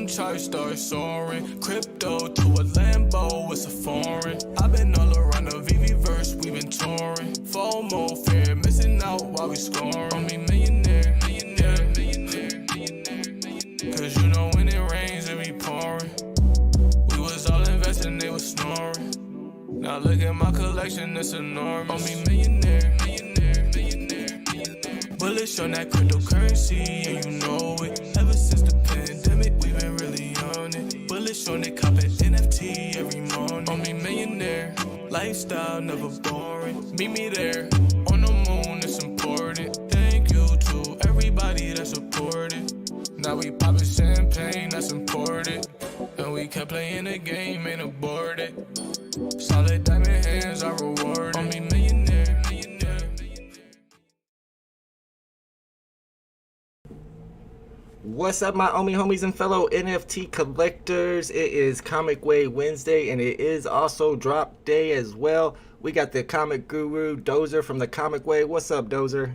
Them charts start soaring. Crypto to a Lambo, it's a foreign. I've been all around the VeVe verse, we been touring. FOMO, fear, missing out while we scoring. On me millionaire, millionaire, millionaire, millionaire, millionaire. Cause you know when it rains, it be pouring. We was all investing, they was snoring. Now look at my collection, it's enormous. On me millionaire, millionaire, millionaire, millionaire. Bullish on that cryptocurrency, and you know it. Ever since the pandemic, we been really on it. Bullish on it, copping NFT every morning. On me millionaire, lifestyle never boring. Meet me there, on the moon, it's important. Thank you to everybody that supported. Now we poppin' champagne, that's important. And we kept playing the game, ain't aborted. Solid diamond hands are rewarded. On me millionaire, millionaire, millionaire. What's up, my homies and fellow NFT collectors? It is Comic Way Wednesday, and it is also drop day as well. We got the comic guru, Dozer from the Comic Way. What's up, Dozer?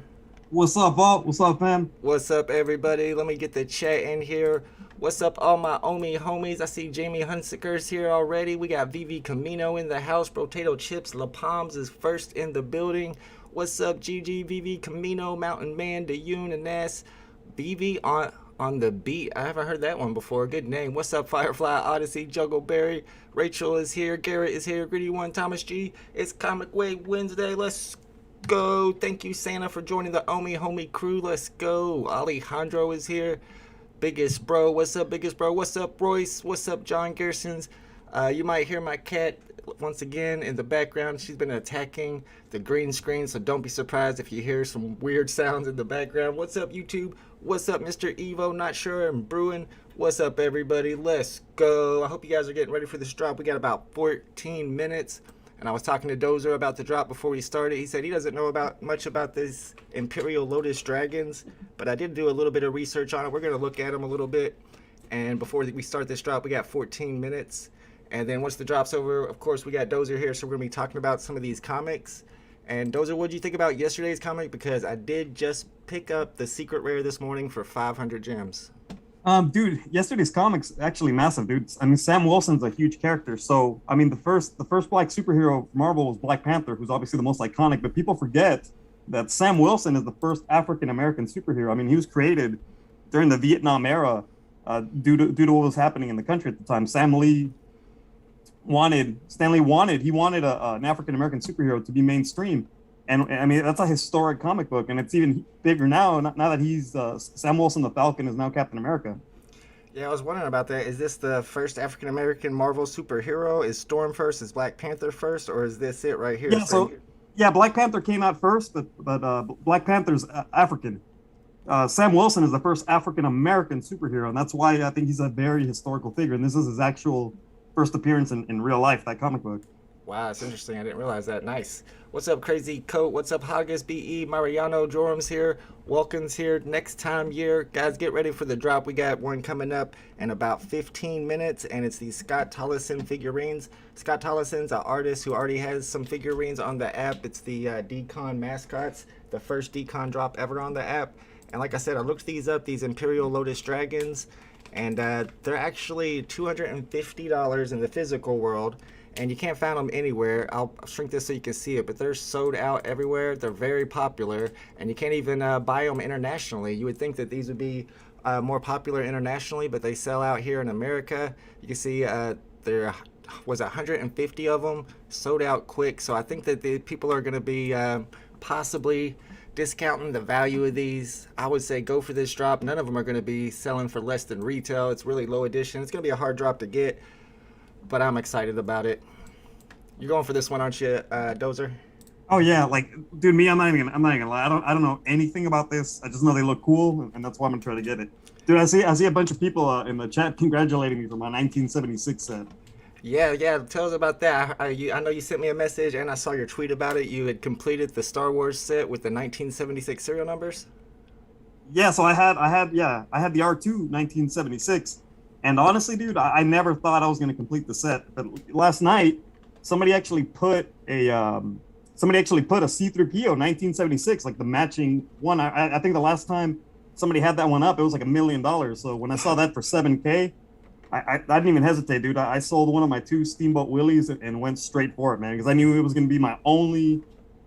What's up, Bob? What's up, fam? What's up, everybody? Let me get the chat in here. What's up, all my homies? I see Jamie Hunsaker's here already. We got VeVe Camino in the house. Potato Chips La Palms is first in the building. What's up, GG, VeVe Camino, Mountain Man, Dayun, and Nass. VeVe on the beat. I haven't heard that one before. Good name. What's up, Firefly Odyssey, Juggleberry. Rachel is here. Garrett is here. Gritty One, Thomas G. It's Comic Way Wednesday. Let's go. Thank you, Santa, for joining the homie crew. Let's go. Alejandro is here. Biggest Bro, what's up, Biggest Bro? What's up, Royce? What's up, John Gersons? You might hear my cat once again in the background. She's been attacking the green screen, so don't be surprised if you hear some weird sounds in the background. What's up, YouTube? What's up, Mr. Evo? Not sure. I'm Bruin. What's up, everybody? Let's go. I hope you guys are getting ready for this drop. We got about 14 minutes. And I was talking to Dozer about the drop before we started. He said he doesn't know much about this Imperial Lotus dragons, but I did do a little bit of research on it. We're going to look at them a little bit. And before we start this drop, we got 14 minutes. And then once the drop's over, of course, we got Dozer here, so we're going to be talking about some of these comics. And Dozer, what did you think about yesterday's comic? Because I did just pick up the secret rare this morning for 500 gems. Dude, yesterday's comic's actually massive, dude. I mean, Sam Wilson's a huge character. So, I mean, the first black superhero from Marvel was Black Panther, who's obviously the most iconic. But people forget that Sam Wilson is the first African-American superhero. I mean, he was created during the Vietnam era due to what was happening in the country at the time. Stan Lee wanted an African-American superhero to be mainstream. And I mean, that's a historic comic book, and it's even bigger now that he's Sam Wilson the Falcon is now Captain America. Yeah, I was wondering about that. Is this the first African-American Marvel superhero? Is Storm first? Is Black Panther first? Or is this it right here? Yeah, Black Panther came out first, but Black Panther's African. Sam Wilson is the first African-American superhero, and that's why I think he's a very historical figure. And this is his actual first appearance in real life, that comic book. Wow, that's interesting. I didn't realize that. Nice. What's up, Crazy Coat? What's up, Haggis BE? Mariano Jorum's here. Welcome's here. Next time year. Guys, get ready for the drop. We got one coming up in about 15 minutes, and it's these Scott Tolleson figurines. Scott Tolleson's an artist who already has some figurines on the app. It's the Decon mascots, the first Decon drop ever on the app. And like I said, I looked these up, these Imperial Lotus dragons, and they're actually $250 in the physical world. And you can't find them anywhere. I'll shrink this so you can see it, but they're sold out everywhere. They're very popular, and you can't even buy them internationally. You would think that these would be more popular internationally, but they sell out here in America. You can see there was 150 of them, sold out quick. So I think that the people are going to be possibly discounting the value of these. I would say go for this drop. None of them are going to be selling for less than retail. It's really low edition. It's going to be a hard drop to get, but I'm excited about it. You're going for this one, aren't you, Dozer? Oh yeah, like, dude, I'm not even gonna lie. I don't know anything about this. I just know they look cool, and that's why I'm gonna try to get it. Dude, I see a bunch of people in the chat congratulating me for my 1976 set. Yeah. Tell us about that. I know you sent me a message, and I saw your tweet about it. You had completed the Star Wars set with the 1976 serial numbers. Yeah, so I had the R2 1976. And honestly, dude, I never thought I was going to complete the set. But last night, somebody actually put a C-3PO 1976, like the matching one. I think the last time somebody had that one up, it was like $1 million. So when I saw that for $7K, I didn't even hesitate, dude. I sold one of my two Steamboat Willies and went straight for it, man, because I knew it was going to be my only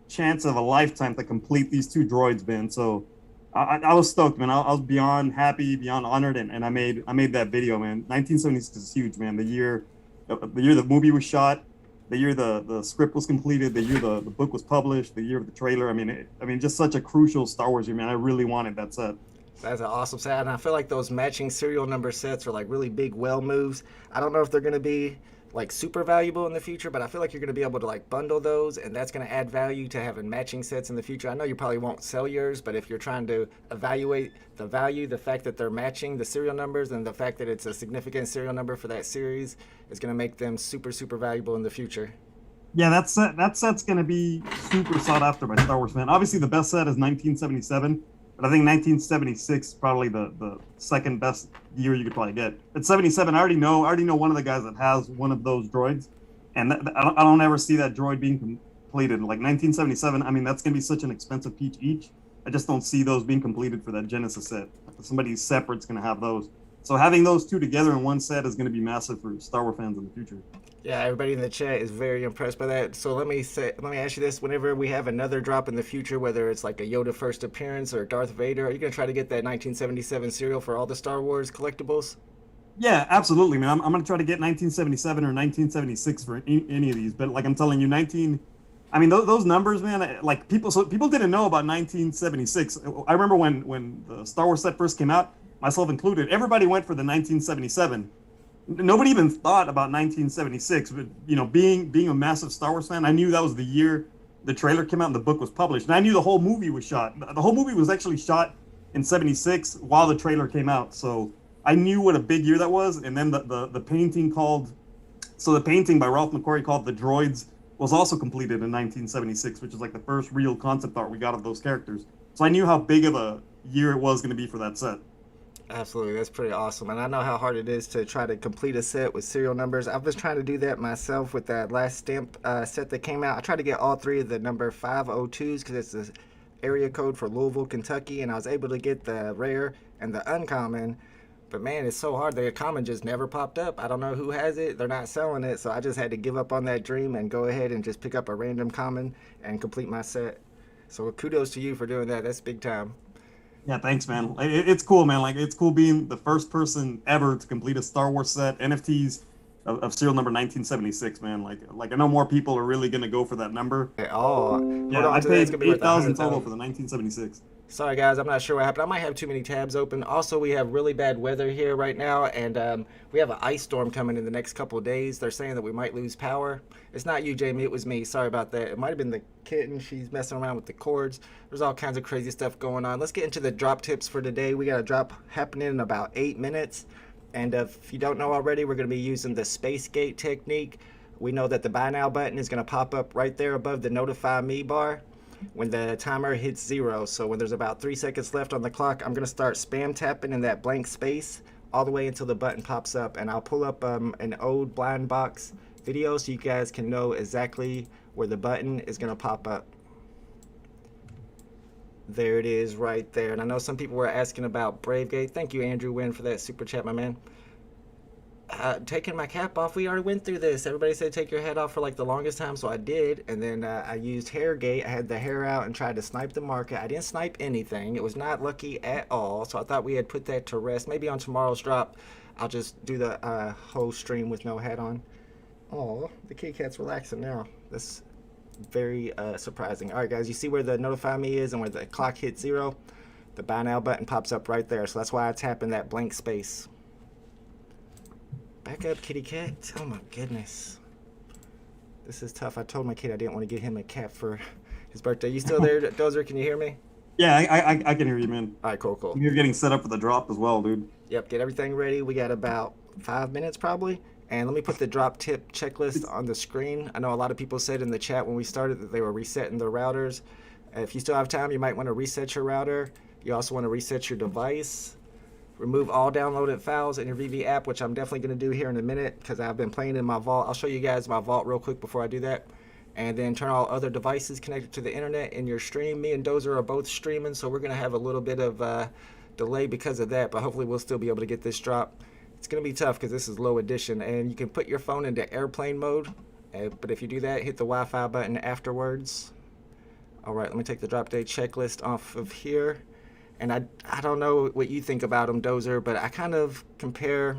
chance of a lifetime to complete these two droids, man. So I was stoked, man. I was beyond happy, beyond honored, and I made that video, man. 1976 is huge, man. The year the movie was shot, the year the script was completed, the year the book was published, the year of the trailer. I mean, just such a crucial Star Wars year, man. I really wanted that set. That's an awesome set, and I feel like those matching serial number sets are like really big well moves. I don't know if they're going to be like super valuable in the future, but I feel like you're going to be able to like bundle those, and that's going to add value to having matching sets in the future. I know you probably won't sell yours, but if you're trying to evaluate the value, the fact that they're matching the serial numbers and the fact that it's a significant serial number for that series is going to make them super, super valuable in the future. Yeah, that set's going to be super sought after by Star Wars fans. Obviously, the best set is 1977. But I think 1976 is probably the second best year you could probably get. At 77, I already know one of the guys that has one of those droids, and I don't ever see that droid being completed. Like 1977, I mean, that's gonna be such an expensive piece each. I just don't see those being completed for that Genesis set. Somebody separate's gonna have those. So having those two together in one set is gonna be massive for Star Wars fans in the future. Yeah, everybody in the chat is very impressed by that. So let me ask you this: whenever we have another drop in the future, whether it's like a Yoda first appearance or Darth Vader, are you gonna try to get that 1977 serial for all the Star Wars collectibles? Yeah, absolutely, man. I'm gonna try to get 1977 or 1976 for any of these. But like I'm telling you, I mean, those numbers, man. Like people didn't know about 1976. I remember when the Star Wars set first came out, myself included. Everybody went for the 1977. Nobody even thought about 1976, but being a massive Star Wars fan, I knew that was the year the trailer came out and the book was published, and I knew the whole movie was shot. The whole movie was actually shot in '76 while the trailer came out, so I knew what a big year that was. And then the painting the painting by Ralph McQuarrie called "The Droids" was also completed in 1976, which is like the first real concept art we got of those characters. So I knew how big of a year it was going to be for that set. Absolutely, that's pretty awesome. And I know how hard it is to try to complete a set with serial numbers. I was trying to do that myself with that last stamp set that came out. I tried to get all three of the number 502s because it's the area code for Louisville, Kentucky, and I was able to get the rare and the uncommon. But man, it's so hard. The common just never popped up. I don't know who has it. They're not selling it, so I just had to give up on that dream and go ahead and just pick up a random common and complete my set. So kudos to you for doing that. That's big time. Yeah, thanks, man. It's cool, man. Like, it's cool being the first person ever to complete a Star Wars set, NFTs of serial number 1976, man. Like I know more people are really gonna go for that number. Oh, yeah, I paid 8,000 total for the 1976. Sorry guys, I'm not sure what happened. I might have too many tabs open. Also, we have really bad weather here right now, and we have an ice storm coming in the next couple of days. They're saying that we might lose power. It's not you, Jamie. It was me. Sorry about that. It might have been the kitten. She's messing around with the cords. There's all kinds of crazy stuff going on. Let's get into the drop tips for today. We got a drop happening in about 8 minutes. And if you don't know already, we're going to be using the Space Gate technique. We know that the Buy Now button is going to pop up right there above the Notify Me bar when the timer hits 0. So when there's about 3 seconds left on the clock, I'm going to start spam tapping in that blank space all the way until the button pops up. And I'll pull up an old blind box video so you guys can know exactly where the button is going to pop up. There it is right there. And I know some people were asking about Bravegate. Thank you, Andrew Wynn, for that super chat, my man. Taking my cap off, we already went through this. Everybody said take your head off for like the longest time, so I did. And then I used Hairgate. I had the hair out and tried to snipe the market. I didn't snipe anything. It was not lucky at all. So I thought we had put that to rest. Maybe on tomorrow's drop, I'll just do the whole stream with no hat on. Oh, the kitty cat's relaxing now. That's very surprising. All right, guys, you see where the Notify Me is and where the clock hits 0? The Buy Now button pops up right there. So that's why I tap in that blank space. Back up, kitty cat. Oh my goodness. This is tough. I told my kid I didn't want to get him a cat for his birthday. You still there, Dozer? Can you hear me? Yeah, I can hear you, man. All right, cool. You're getting set up for the drop as well, dude. Yep, get everything ready. We got about 5 minutes probably. And let me put the drop tip checklist on the screen. I know a lot of people said in the chat when we started that they were resetting their routers. If you still have time, you might want to reset your router. You also want to reset your device. Remove all downloaded files in your VeVe app, which I'm definitely going to do here in a minute because I've been playing in my vault. I'll show you guys my vault real quick before I do that. And then turn all other devices connected to the internet in your stream. Me and Dozer are both streaming, so we're going to have a little bit of delay because of that, but hopefully we'll still be able to get this drop It's going to be tough because this is low edition, and you can put your phone into airplane mode. But if you do that, hit the Wi-Fi button afterwards. All right, let me take the drop day checklist off of here. And I don't know what you think about them, Dozer, but I kind of compare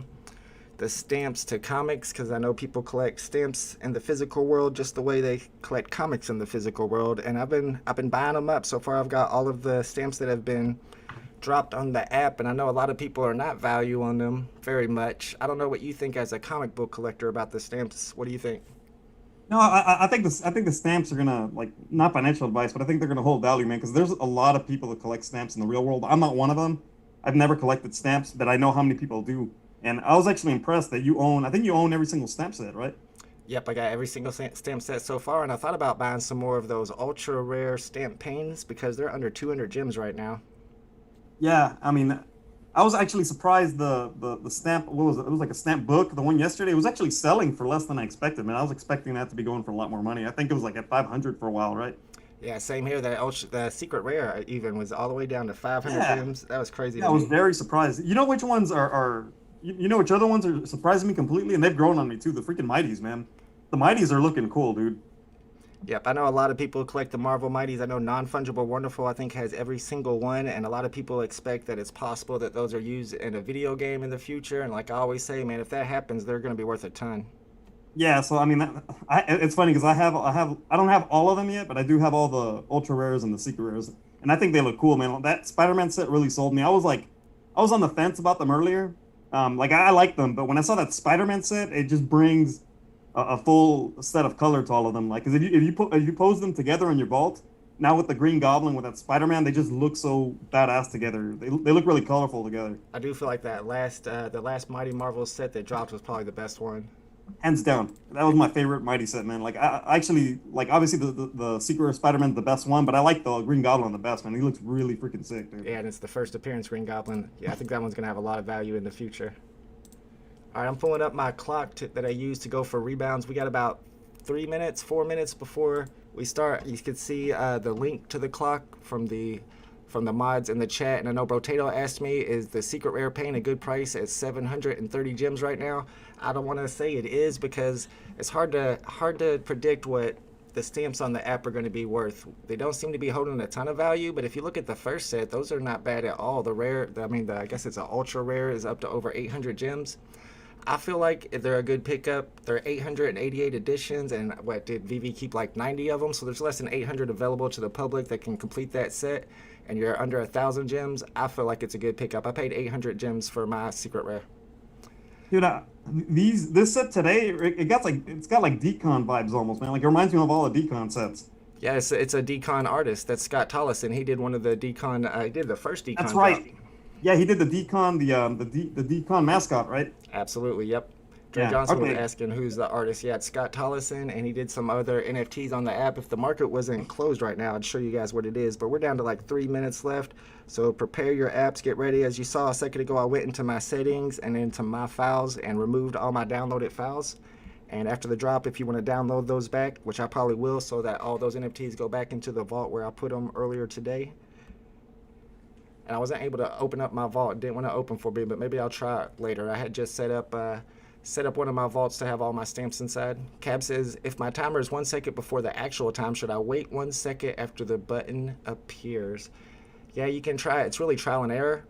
the stamps to comics because I know people collect stamps in the physical world just the way they collect comics in the physical world. And I've been buying them up. So far, I've got all of the stamps that have been dropped on the app, and I know a lot of people are not valuing them very much. I don't know what you think as a comic book collector about the stamps. What do you think? No, I think the stamps are gonna, like, not financial advice, but I think they're gonna hold value, man. Because there's a lot of people that collect stamps in the real world. I'm not one of them. I've never collected stamps, but I know how many people do. And I was actually impressed that you own. I think you own every single stamp set, right? Yep, I got every single stamp set so far, and I thought about buying some more of those ultra rare stamp panes because they're under 200 gems right now. Yeah, I mean, I was actually surprised the stamp. What was it? It was like a stamp book. The one yesterday, it was actually selling for less than I expected. Man, I was expecting that to be going for a lot more money. I think it was like at 500 for a while, right? Yeah, same here. The secret rare even was all the way down to 500 gems. That was crazy. Yeah, I was very surprised. You know which ones are you know which other ones are surprising me completely, and they've grown on me too. The freaking Mighties, man. The Mighties are looking cool, dude. Yep, I know a lot of people collect the Marvel Mighties. I know Non-Fungible Wonderful, I think, has every single one, and a lot of people expect that it's possible that those are used in a video game in the future. And like I always say, man, if that happens, they're going to be worth a ton. Yeah, so I mean, it's funny because I don't have all of them yet, but I do have all the ultra rares and the secret rares, and I think they look cool, man. That Spider-Man set really sold me. I was on the fence about them earlier. Like I like them, but when I saw that Spider-Man set, it just brings a full set of color to all of them. Like, 'cause if you pose them together in your vault, now with the Green Goblin with that Spider-Man, they just look so badass together. They look really colorful together. I do feel like the last Mighty Marvel set that dropped was probably the best one. Hands down, that was my favorite Mighty set, man. Like I actually like, obviously the Secret Spider-Man's the best one, but I like the Green Goblin the best, man. He looks really freaking sick, dude. Yeah, and it's the first appearance Green Goblin. Yeah, I think that one's gonna have a lot of value in the future. All right, I'm pulling up my clock that I use to go for rebounds. We got about 4 minutes before we start. You can see the link to the clock from the mods in the chat. And I know Brotato asked me, is the secret rare paint a good price at 730 gems right now? I don't want to say it is because it's hard to predict what the stamps on the app are going to be worth. They don't seem to be holding a ton of value, but if you look at the first set, those are not bad at all. The rare, I guess it's an ultra rare, is up to over 800 gems. I feel like they're a good pickup. They're 888 editions, and what did VeVe keep, like 90 of them? So there's less than 800 available to the public that can complete that set, and you're under 1,000 gems. I feel like it's a good pickup. I paid 800 gems for my secret rare. Dude, this set today, it's got like Decon vibes almost, man. Like it reminds me of all the Decon sets. Yeah, it's a Decon artist. That's Scott Tolleson. He did one of the Decon. He did the first Decon. That's right. Drop. Yeah, he did the Decon, the Decon mascot, right? Absolutely, yep. Dre Johnson was asking who's the artist. Yeah, it's Scott Tolleson, and he did some other NFTs on the app. If the market wasn't closed right now, I'd show you guys what it is. But we're down to like 3 minutes left, so prepare your apps, get ready. As you saw a second ago, I went into my settings and into my files and removed all my downloaded files. And after the drop, if you want to download those back, which I probably will, so that all those NFTs go back into the vault where I put them earlier today. And I wasn't able to open up my vault. It didn't want to open for me, but maybe I'll try it later. I had just set up one of my vaults to have all my stamps inside. Cab says, if my timer is 1 second before the actual time, should I wait 1 second after the button appears? Yeah, you can try it. It's really trial and error.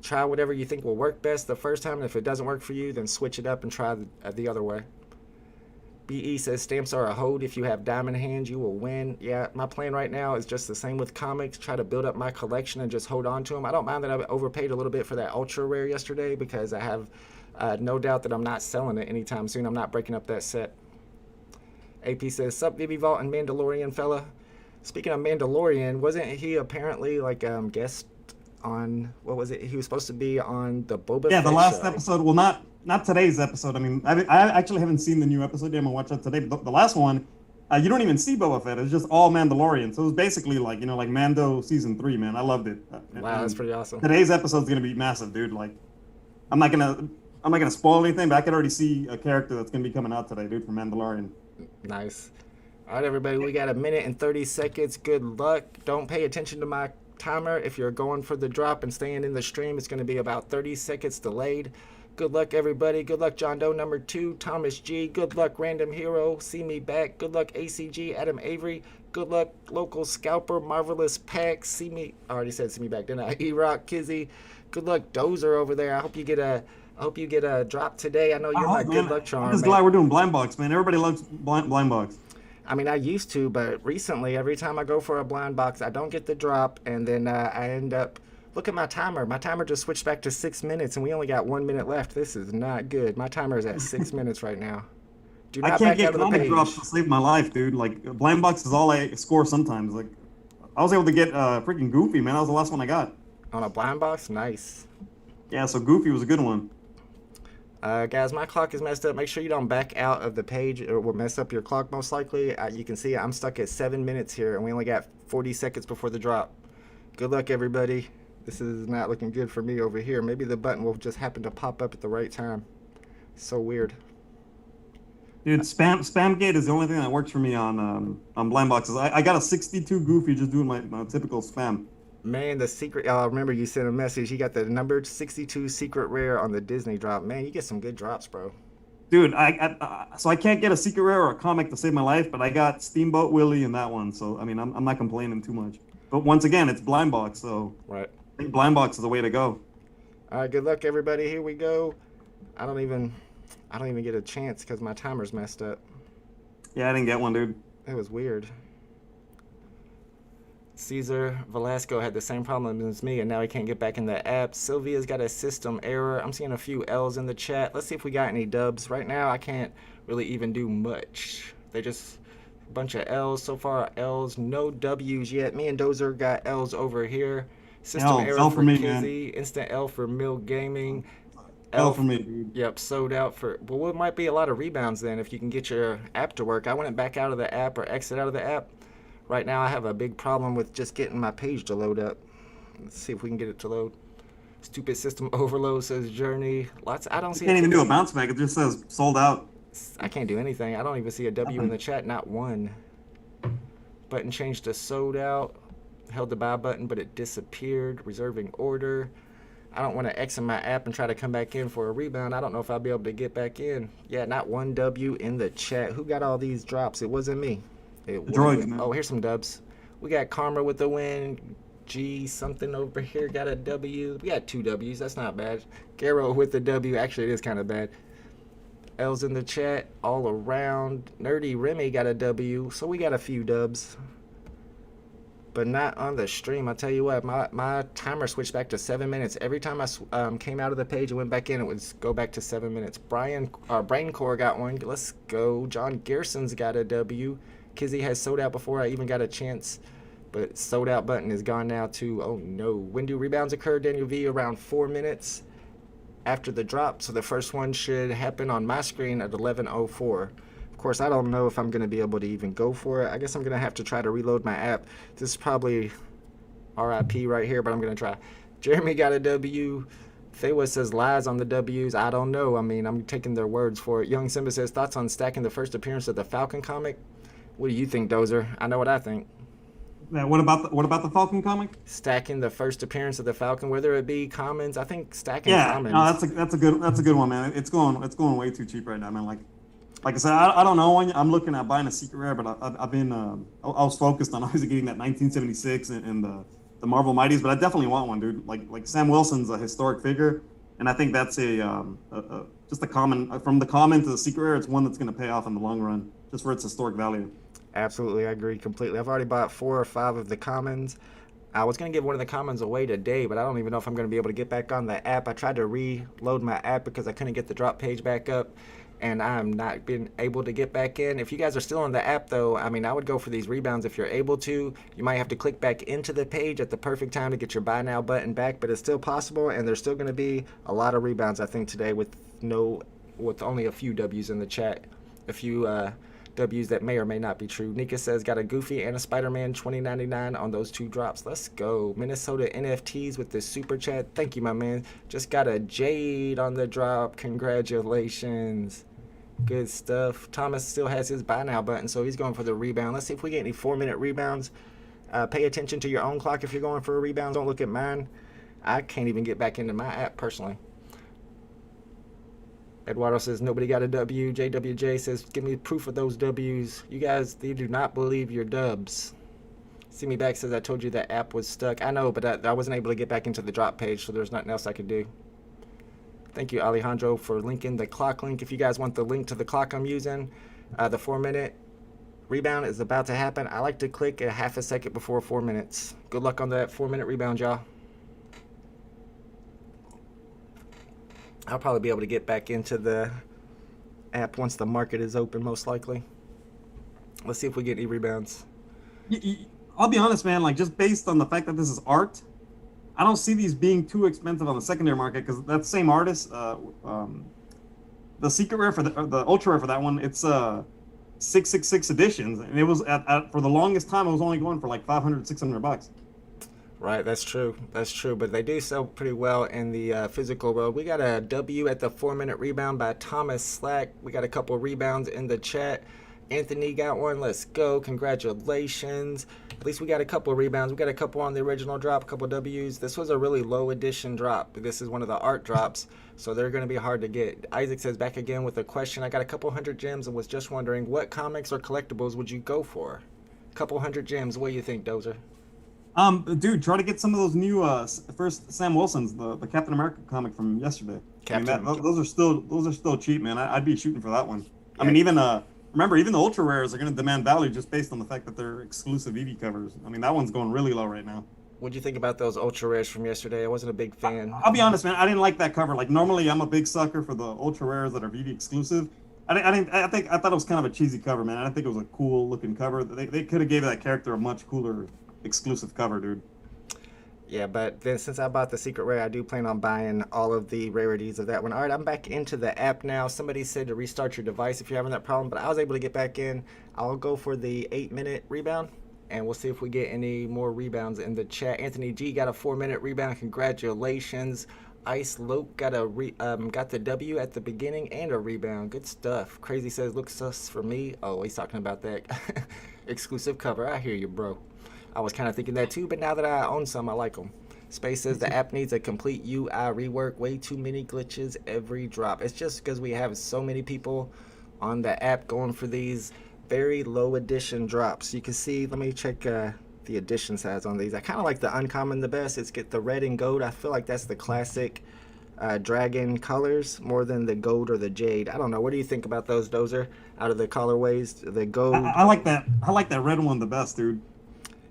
Try whatever you think will work best the first time. And if it doesn't work for you, then switch it up and try the other way. BE says stamps are a hold. If you have diamond hands, you will win. Yeah, my plan right now is just the same with comics. Try to build up my collection and just hold on to them. I don't mind that I overpaid a little bit for that ultra rare yesterday because I have no doubt that I'm not selling it anytime soon. I'm not breaking up that set. AP says, sup VeVe Vault and Mandalorian fella. Speaking of Mandalorian, wasn't he apparently like guest on, what was it? He was supposed to be on the Boba Fett Yeah, the last show. episode. Well, not today's episode. I mean, I actually haven't seen the new episode yet. I'm gonna watch that today. But the last one, you don't even see Boba Fett. It's just all Mandalorian. So it was basically like, like Mando season 3, man. I loved it. Wow, that's pretty awesome. Today's episode's gonna be massive, dude. Like, I'm not gonna spoil anything, but I can already see a character that's gonna be coming out today, dude, from Mandalorian. Nice. All right, everybody, we got 1 minute and 30 seconds. Good luck. Don't pay attention to my timer. If you're going for the drop and staying in the stream, it's going to be about 30 seconds delayed. Good luck, everybody. Good luck, John Doe number 2. Thomas G. Good luck, Random Hero. See me back. Good luck, ACG. Adam Avery. Good luck, Local Scalper. Marvelous Pack. See me. I already said see me back, didn't I? E-Rock, Kizzy. Good luck, Dozer over there. I hope you get a drop today. I know you're my good luck charm. I'm just glad we're doing blind box, man. Everybody loves blind box. I mean, I used to, but recently, every time I go for a blind box, I don't get the drop, and then I end up. Look at my timer. My timer just switched back to 6 minutes, and we only got 1 minute left. This is not good. My timer is at 6 minutes right now. Do not I can't back out get of the comic page. drops to save my life, dude. Like, blind box is all I score sometimes. Like, I was able to get freaking Goofy, man. That was the last one I got. On a blind box? Nice. Yeah, so Goofy was a good one. Guys, my clock is messed up. Make sure you don't back out of the page or it will mess up your clock most likely. You can see I'm stuck at 7 minutes here, and we only got 40 seconds before the drop. Good luck, everybody. This is not looking good for me over here. Maybe the button will just happen to pop up at the right time. So weird. Dude, Spamgate is the only thing that works for me on blind boxes. I got a 62 Goofy just doing my typical spam. Man, the secret. I remember you sent a message. You got the numbered 62 secret rare on the Disney drop. Man, you get some good drops, bro. Dude, so I can't get a secret rare or a comic to save my life, but I got Steamboat Willy in that one. So I mean, I'm not complaining too much. But once again, it's blind box, so right. I think blind box is the way to go. All right, good luck, everybody. Here we go. I don't even get a chance because my timer's messed up. Yeah, I didn't get one, dude. It was weird. Caesar Velasco had the same problem as me, and now he can't get back in the app. Sylvia's got a system error. I'm seeing a few L's in the chat. Let's see if we got any dubs. Right now, I can't really even do much. They just a bunch of L's so far. L's, no W's yet. Me and Dozer got L's over here. System error L for me, Kizzy. Instant L for Mill Gaming. L for me, dude. Yep, sold out for. Well, it might be a lot of rebounds then if you can get your app to work. I wouldn't back out of the app or exit out of the app. Right now, I have a big problem with just getting my page to load up. Let's see if we can get it to load. Stupid system overload, says Journey. Lots. I don't see. You can't even do a bounce back. It just says sold out. I can't do anything. I don't even see a W in the chat. Not one. Button changed to sold out. Held the buy button, but it disappeared. Reserving order. I don't want to exit my app and try to come back in for a rebound. I don't know if I'll be able to get back in. Yeah, not one W in the chat. Who got all these drops? It wasn't me. Droids, man. Oh, here's some dubs. We got Karma with the win. G something over here got a W. We got 2 W's. That's not bad. Garo with the W. Actually, it is kind of bad. L's in the chat all around. Nerdy Remy got a W. So we got a few dubs. But not on the stream. I tell you what, my timer switched back to 7 minutes. Every time I came out of the page and went back in, it would go back to 7 minutes. Braincore got one. Let's go. John Gearson's got a W. Kizzy has sold out before I even got a chance, but sold out button is gone now too. Oh no. When do rebounds occur? Daniel V around 4 minutes after the drop. So the first one should happen on my screen at 11:04. Of course, I don't know if I'm going to be able to even go for it. I guess I'm going to have to try to reload my app. This is probably RIP right here, but I'm going to try. Jeremy got a W. Fewa says lies on the W's. I don't know. I mean, I'm taking their words for it. Young Simba says thoughts on stacking the first appearance of the Falcon comic. What do you think, Dozer? I know what I think. Yeah, what about the Falcon comic? Stacking the first appearance of the Falcon, whether it be commons. I think stacking commons. No, that's a good one, man. It's going way too cheap right now, man. Like I said, I don't know. I'm looking at buying a secret rare, but I've been I was focused on obviously getting that 1976 and the Marvel Mighties, but I definitely want one, dude. Like Sam Wilson's a historic figure, and I think that's just a common from the common to the secret rare. It's one that's going to pay off in the long run, just for its historic value. Absolutely, I agree completely. I've already bought 4 or 5 of the commons. I was going to give one of the commons away today, but I don't even know if I'm going to be able to get back on the app. I tried to reload my app because I couldn't get the drop page back up, and I'm not been able to get back in. If you guys are still on the app, though, I mean, I would go for these rebounds if you're able to. You might have to click back into the page at the perfect time to get your buy now button back, but it's still possible, and there's still going to be a lot of rebounds, I think, today with only a few W's in the chat. A few W's that may or may not be true. Nika says got a Goofy and a Spider-Man 2099 on those 2 drops. Let's go. Minnesota NFTs with this super chat. Thank you, my man. Just got a Jade on the drop. Congratulations. Good stuff. Thomas still has his buy now button, so he's going for the rebound. Let's see if we get any 4-minute rebounds. Pay attention to your own clock if you're going for a rebound. Don't look at mine. I can't even get back into my app personally. Eduardo says nobody got a W. JWJ says give me proof of those W's. You guys, they do not believe your dubs. See Me Back says I told you that app was stuck. I know, but I wasn't able to get back into the drop page, so there's nothing else I could do. Thank you, Alejandro, for linking the clock link. If you guys want the link to the clock I'm using, the 4-minute rebound is about to happen. I like to click a half a second before 4 minutes. Good luck on that 4-minute rebound, y'all. I'll probably be able to get back into the app once the market is open, most likely. Let's see if we get any rebounds. I'll be honest, man, like just based on the fact that this is art, I don't see these being too expensive on the secondary market because that same artist, the secret rare for the ultra rare for that one, it's 666 editions, and it was for the longest time it was only going for like $500-600. Right, that's true. That's true. But they do sell pretty well in the physical world. We got a W at the 4-minute rebound by Thomas Slack. We got a couple rebounds in the chat. Anthony got one. Let's go. Congratulations. At least we got a couple rebounds. We got a couple on the original drop, a couple W's. This was a really low edition drop. This is one of the art drops, so they're going to be hard to get. Isaac says back again with a question. I got a couple hundred gems and was just wondering what comics or collectibles would you go for? A couple hundred gems. What do you think, Dozer? Dude, try to get some of those new first Sam Wilson's, the Captain America comic from yesterday. Those are still cheap, man. I'd be shooting for that one. Yeah. I mean, even remember, even the ultra rares are going to demand value just based on the fact that they're exclusive VeVe covers. I mean, that one's going really low right now. What'd you think about those ultra rares from yesterday? I wasn't a big fan. I'll be honest, man. I didn't like that cover. Like normally, I'm a big sucker for the ultra rares that are VeVe exclusive. I thought it was kind of a cheesy cover, man. I didn't think it was a cool looking cover. They could have gave that character a much cooler exclusive cover, dude. Yeah, but then since I bought the secret rare, I do plan on buying all of the rarities of that one. All right, I'm back into the app now. Somebody said to restart your device if you're having that problem, but I was able to get back in. I'll go for the 8-minute rebound, and we'll see if we get any more rebounds in the chat. Anthony G got a 4-minute rebound. Congratulations. Ice Lope got got the W at the beginning and a rebound. Good stuff. Crazy says looks sus for me. Oh, he's talking about that exclusive cover. I hear you, bro. I was kind of thinking that too, but now that I own some, I like them. Space says the app needs a complete UI rework. Way too many glitches every drop. It's just because we have so many people on the app going for these very low edition drops. You can see, let me check the edition size on these. I kind of like the uncommon the best. It's get the red and gold. I feel like that's the classic dragon colors more than the gold or the jade. I don't know. What do you think about those, Dozer? Out of the colorways, the gold. I like that. I like that red one the best, dude.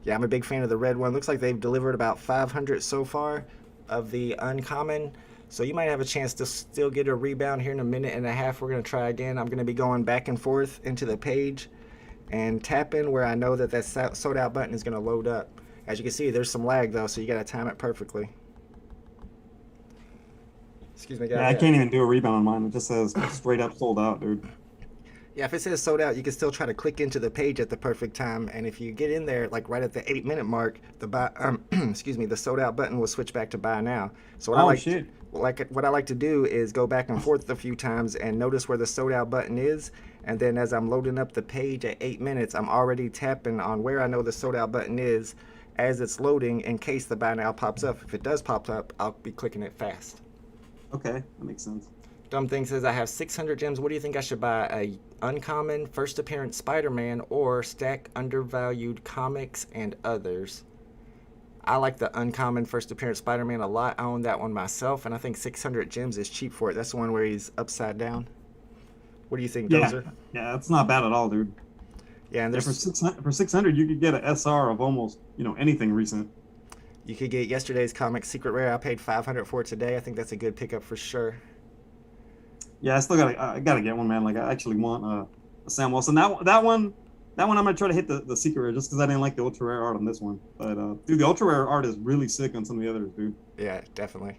Yeah, I'm a big fan of the red one. Looks like they've delivered about 500 so far of the uncommon. So you might have a chance to still get a rebound here in a minute and a half. We're going to try again. I'm going to be going back and forth into the page and tapping where I know that sold out button is going to load up. As you can see, there's some lag though, so you got to time it perfectly. Excuse me, guys. Yeah, I can't even do a rebound on mine. It just says straight up sold out, dude. Yeah, if it says sold out, you can still try to click into the page at the perfect time, and if you get in there like right at the 8-minute mark, the buy, the sold out button will switch back to buy now. So what I like to do is go back and forth a few times and notice where the sold out button is, and then as I'm loading up the page at 8 minutes, I'm already tapping on where I know the sold out button is as it's loading in case the buy now pops up. If it does pop up, I'll be clicking it fast. Okay, that makes sense. Dumb Thing says, I have 600 gems. What do you think I should buy? A uncommon first appearance Spider-Man or stack undervalued comics and others? I like the uncommon first appearance Spider-Man a lot. I own that one myself, and I think 600 gems is cheap for it. That's the one where he's upside down. What do you think, Dozer? Yeah, that's not bad at all, dude. Yeah, and for 600, you could get an SR of almost anything recent. You could get yesterday's comic Secret Rare. I paid 500 for it today. I think that's a good pickup for sure. Yeah, I gotta get one, man. Like I actually want a Sam Wilson. That one I'm gonna try to hit the secret rare just because I didn't like the ultra rare art on this one. But dude, the ultra rare art is really sick on some of the others, dude. Yeah, definitely.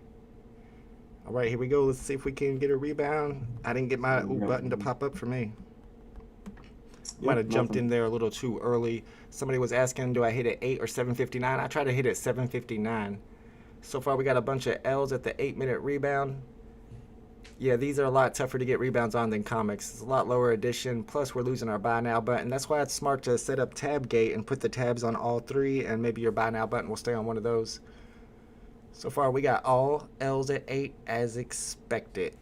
All right, here we go. Let's see if we can get a rebound. I didn't get my button to pop up for me. Might have jumped in there a little too early. Somebody was asking, do I hit at 8 or 7:59? I try to hit at 7:59. So far, we got a bunch of L's at the 8-minute rebound. Yeah, these are a lot tougher to get rebounds on than comics. It's a lot lower edition, plus we're losing our buy now button. That's why it's smart to set up tab gate and put the tabs on all three, and maybe your buy now button will stay on one of those. So far we got all L's at 8 as expected.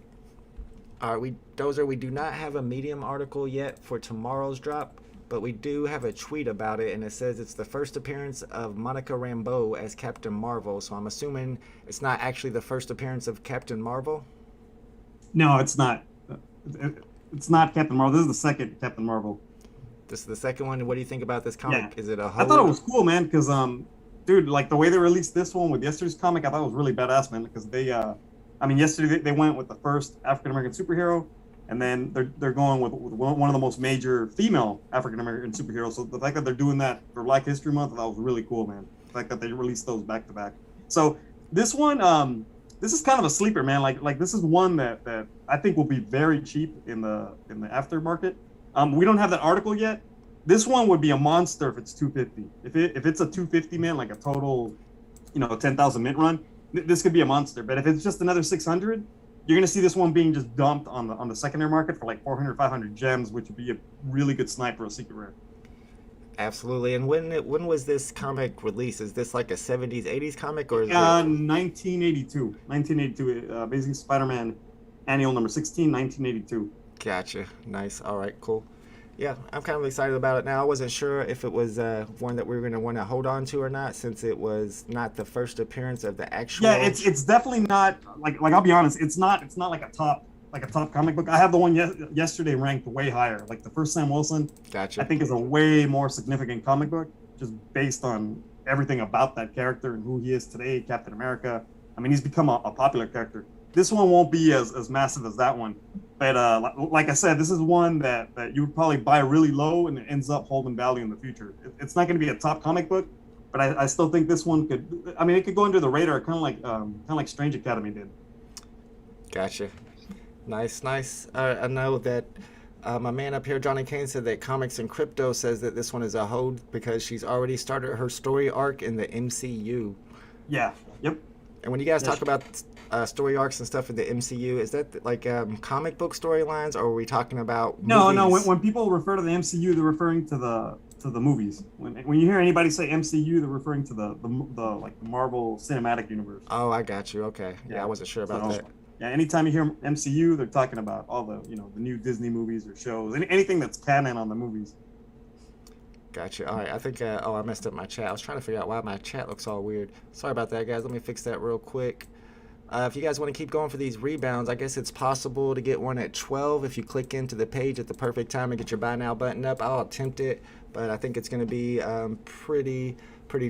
Dozer, we do not have a Medium article yet for tomorrow's drop, but we do have a tweet about it, and it says it's the first appearance of Monica Rambeau as Captain Marvel. So I'm assuming it's not actually the first appearance of Captain Marvel. No, it's not. It's not Captain Marvel. This is the second Captain Marvel. This is the second one. What do you think about this comic? Yeah. Is it a I thought it was cool, man, because dude, like the way they released this one with yesterday's comic, I thought it was really badass, man. Because they, yesterday they went with the first African American superhero, and then they're going with one of the most major female African American superheroes. So the fact that they're doing that for Black History Month, I thought was really cool, man. The fact that they released those back to back. So this one, this is kind of a sleeper, man. Like this is one that I think will be very cheap in the aftermarket. We don't have that article yet. This one would be a monster if it's 250. If it's a 250, man, like a total, 10,000 mint run, this could be a monster. But if it's just another 600, you're gonna see this one being just dumped on the secondary market for like 400, 500 gems, which would be a really good snipe for a secret rare. Absolutely. And when was this comic released? Is this like a 70s, 80s comic, or is it 1982? 1982. Amazing Spider-Man annual number 16, 1982. Gotcha. Nice. All right, cool. Yeah, I'm kind of excited about it now. I wasn't sure if it was one that we were going to want to hold on to or not, since it was not the first appearance of the actual. Yeah, it's definitely not like I'll be honest, it's not like a top comic book. I have the one yesterday ranked way higher. Like the first Sam Wilson, Gotcha. I think is a way more significant comic book, just based on everything about that character and who he is today, Captain America. I mean, he's become a popular character. This one won't be as massive as that one. But like I said, this is one that you would probably buy really low and it ends up holding value in the future. It's not going to be a top comic book, but I still think this one could. I mean, it could go under the radar, kind of like Strange Academy did. Gotcha. Nice. I know that my man up here, Johnny Kane, said that Comics and Crypto says that this one is a hold because she's already started her story arc in the MCU. Yeah. Yep. And when you guys talk about story arcs and stuff in the MCU, is that like comic book storylines, or are we talking about movies? No. When people refer to the MCU, they're referring to the movies. When you hear anybody say MCU, they're referring to the Marvel Cinematic Universe. Oh, I got you. Okay. Yeah, I wasn't sure about that. Yeah, anytime you hear MCU, they're talking about all the the new Disney movies or shows, anything that's canon on the movies. Gotcha. All right. I think, I messed up my chat. I was trying to figure out why my chat looks all weird. Sorry about that, guys. Let me fix that real quick. If you guys want to keep going for these rebounds, I guess it's possible to get one at 12 if you click into the page at the perfect time and get your buy now button up. I'll attempt it, but I think it's going to be pretty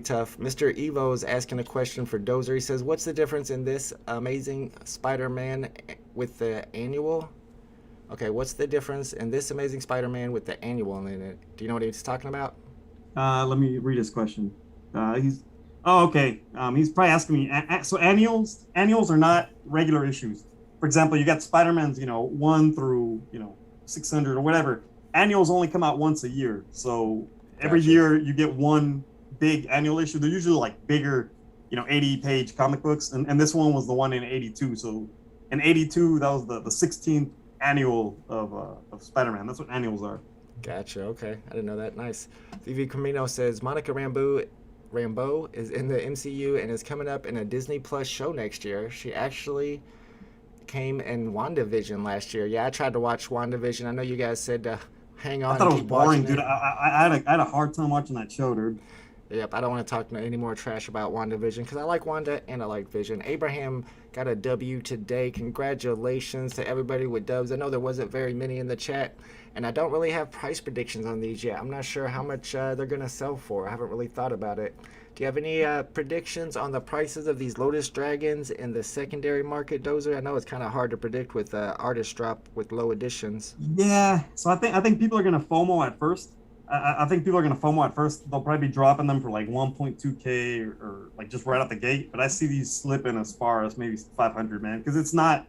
tough. Mr. Evo is asking a question for Dozer. He says, what's the difference in this Amazing Spider-Man with the annual? Okay, what's the difference in this Amazing Spider-Man with the annual in it? Do you know what he's talking about? Let me read his question. He's probably asking me. So annuals are not regular issues. For example, you got Spider-Man's 1 through 600 or whatever. Annuals only come out once a year. So every year you get one big annual issue. They're usually like bigger, 80-page comic books, and this one was the one in 82. So in 82, that was the 16th annual of Spider-Man. That's what annuals are. Gotcha. Okay, I didn't know that. Nice. VeVe Camino says Monica Rambeau is in the MCU and is coming up in a Disney Plus show next year. She actually came in WandaVision last year. Yeah, I tried to watch WandaVision. I know you guys said to hang on. I thought it was boring, dude. I had a hard time watching that show, dude. Yep, I don't want to talk any more trash about WandaVision because I like Wanda and I like Vision. Abraham got a W today. Congratulations to everybody with dubs. I know there wasn't very many in the chat, and I don't really have price predictions on these yet. I'm not sure how much they're going to sell for. I haven't really thought about it. Do you have any predictions on the prices of these Lotus dragons in the secondary market, Dozer? I know it's kind of hard to predict with artist drop with low editions. Yeah, so I think people are going to FOMO at first. I think people are going to FOMO at first. They'll probably be dropping them for like 1.2K or like just right out the gate. But I see these slipping as far as maybe 500, man. Because it's not,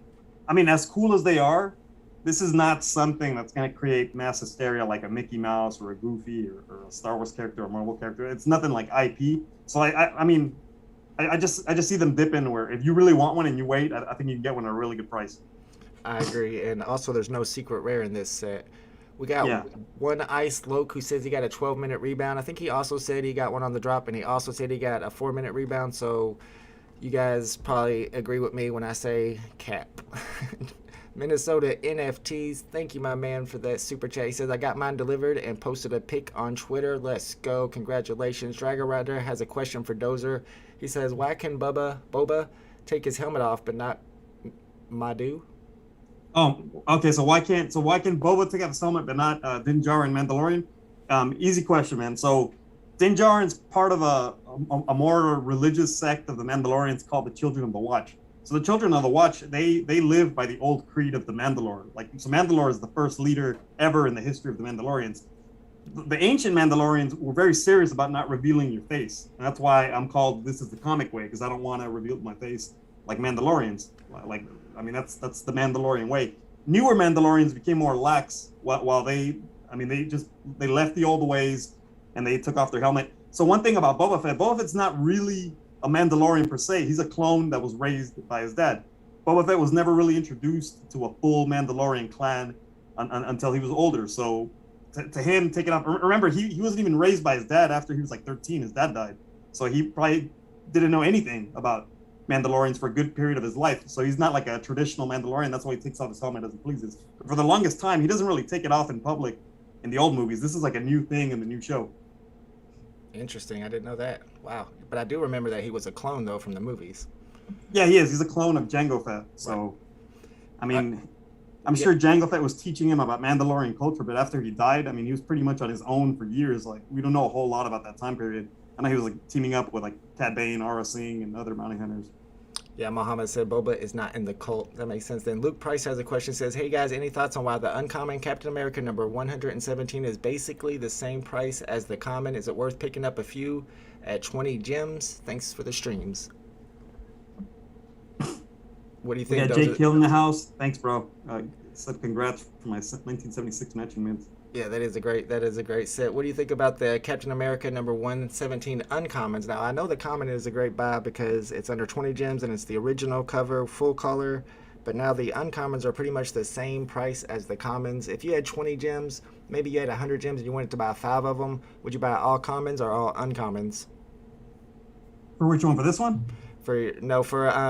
I mean, as cool as they are, this is not something that's going to create mass hysteria like a Mickey Mouse or a Goofy or a Star Wars character or a Marvel character. It's nothing like IP. So I just see them dipping where if you really want one and you wait, I think you can get one at a really good price. I agree. And also there's no secret rare in this set. We got one Ice Loke who says he got a 12-minute rebound. I think he also said he got one on the drop, and he also said he got a 4-minute rebound. So you guys probably agree with me when I say cap. Minnesota NFTs. Thank you, my man, for that super chat. He says, I got mine delivered and posted a pic on Twitter. Let's go. Congratulations. Dragon Rider has a question for Dozer. He says, why can Boba take his helmet off but not Madu? Oh, okay. So why can't Boba take off his helmet but not Din Djarin Mandalorian? Easy question, man. So Din Djarin's part of a more religious sect of the Mandalorians called the Children of the Watch. So the Children of the Watch, they live by the old creed of the Mandalore. So Mandalore is the first leader ever in the history of the Mandalorians. The ancient Mandalorians were very serious about not revealing your face. And that's why I'm called This Is the Comic Way, because I don't want to reveal my face like Mandalorians. That's the Mandalorian way. Newer Mandalorians became more lax while they left the old ways and they took off their helmet. So one thing about Boba Fett's not really a Mandalorian per se. He's a clone that was raised by his dad. Boba Fett was never really introduced to a full Mandalorian clan until he was older. So to him, taking off, remember, he wasn't even raised by his dad after he was like 13. His dad died. So he probably didn't know anything about Mandalorians for a good period of his life. So he's not like a traditional Mandalorian. That's why he takes off his helmet as he pleases. But for the longest time, he doesn't really take it off in public in the old movies. This is like a new thing in the new show. Interesting. I didn't know that. Wow. But I do remember that he was a clone, though, from the movies. Yeah, he is. He's a clone of Jango Fett. So, I mean, I'm sure Jango Fett was teaching him about Mandalorian culture, but after he died, I mean, he was pretty much on his own for years. Like, we don't know a whole lot about that time period. I know he was like teaming up with like Cad Bane, Aurra Sing, and other bounty hunters. Yeah, Muhammad said Boba is not in the cult. That makes sense. Then Luke Price has a question. Says, hey guys, any thoughts on why the uncommon Captain America number 117 is basically the same price as the common? Is it worth picking up a few at 20 gems? Thanks for the streams. What do you think? Yeah, Jake Hill in the house. Thanks, bro. Said congrats for my 1976 matching mints. Yeah, that is a great set. What do you think about the Captain America number 117 uncommons? Now, I know the common is a great buy because it's under 20 gems and it's the original cover, full color. But now the uncommons are pretty much the same price as the commons. If you had 20 gems, maybe you had 100 gems and you wanted to buy 5 of them, would you buy all commons or all uncommons? For which one? For this one? For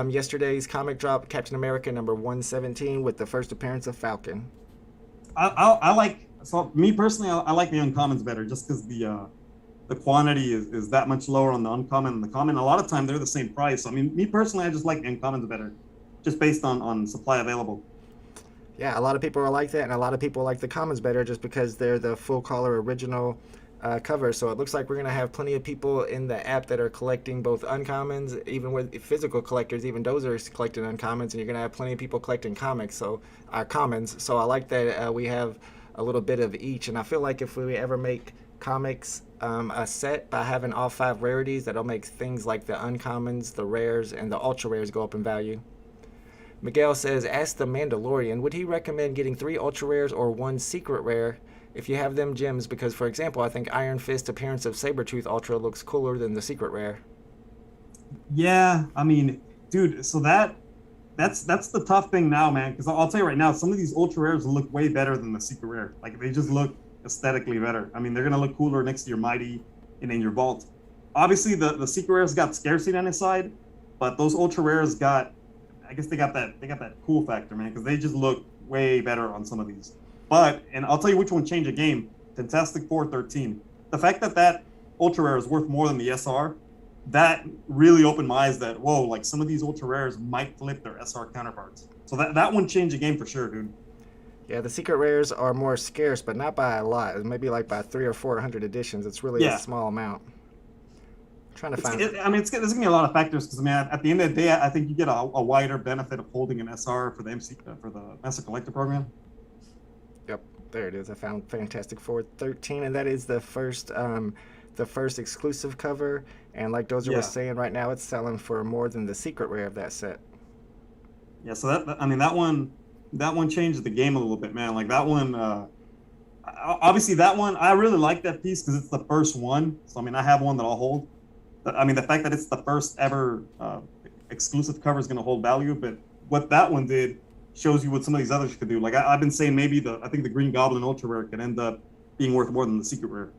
yesterday's comic drop, Captain America number 117 with the first appearance of Falcon. I like. So me personally, I like the uncommons better, just because the quantity is that much lower on the uncommon and the common. A lot of time they're the same price. So, I mean, me personally, I just like the uncommons better, just based on supply available. Yeah, a lot of people are like that, and a lot of people like the commons better just because they're the full color original cover. So it looks like we're gonna have plenty of people in the app that are collecting both uncommons, even with physical collectors. Even Dozer is collecting uncommons, and you're gonna have plenty of people collecting commons. So commons. So I like that we have a little bit of each, and I feel like if we ever make comics a set by having all 5 rarities, that'll make things like the uncommons, the rares, and the ultra rares go up in value. Miguel says, ask the Mandalorian, would he recommend getting 3 ultra rares or 1 secret rare if you have them gems? Because, for example, I think Iron Fist appearance of Sabretooth Ultra looks cooler than the secret rare. Yeah, I mean, dude, so that's the tough thing now, man, because I'll tell you right now, some of these ultra rares look way better than the secret rare. Like, they just look aesthetically better. I mean, they're gonna look cooler next to your Mighty and in your vault. Obviously, the secret rares got scarcity on his side, but those ultra rares got that cool factor, man, because they just look way better on some of these. But, and I'll tell you which one changed the game, Fantastic Four 13. The fact that ultra rare is worth more than the SR, that really opened my eyes that, whoa, like some of these ultra rares might flip their SR counterparts. So that one changed the game for sure, dude. Yeah, the secret rares are more scarce, but not by a lot. Maybe like by 300 or 400 editions. It's really a small amount. I'm trying to find there's going to be a lot of factors because, I mean, at the end of the day, I think you get a wider benefit of holding an SR for the Master Collector program. Yep, there it is. I found Fantastic Four 13, and that is the first exclusive cover. And like Dozer was saying, right now it's selling for more than the secret rare of that set. Yeah, so that one changed the game a little bit, man. Like that one, obviously that one, I really like that piece because it's the first one. So I mean, I have one that I'll hold. I mean, the fact that it's the first ever exclusive cover is going to hold value. But what that one did shows you what some of these others could do. Like I've been saying, maybe I think the Green Goblin Ultra Rare could end up being worth more than the secret rare.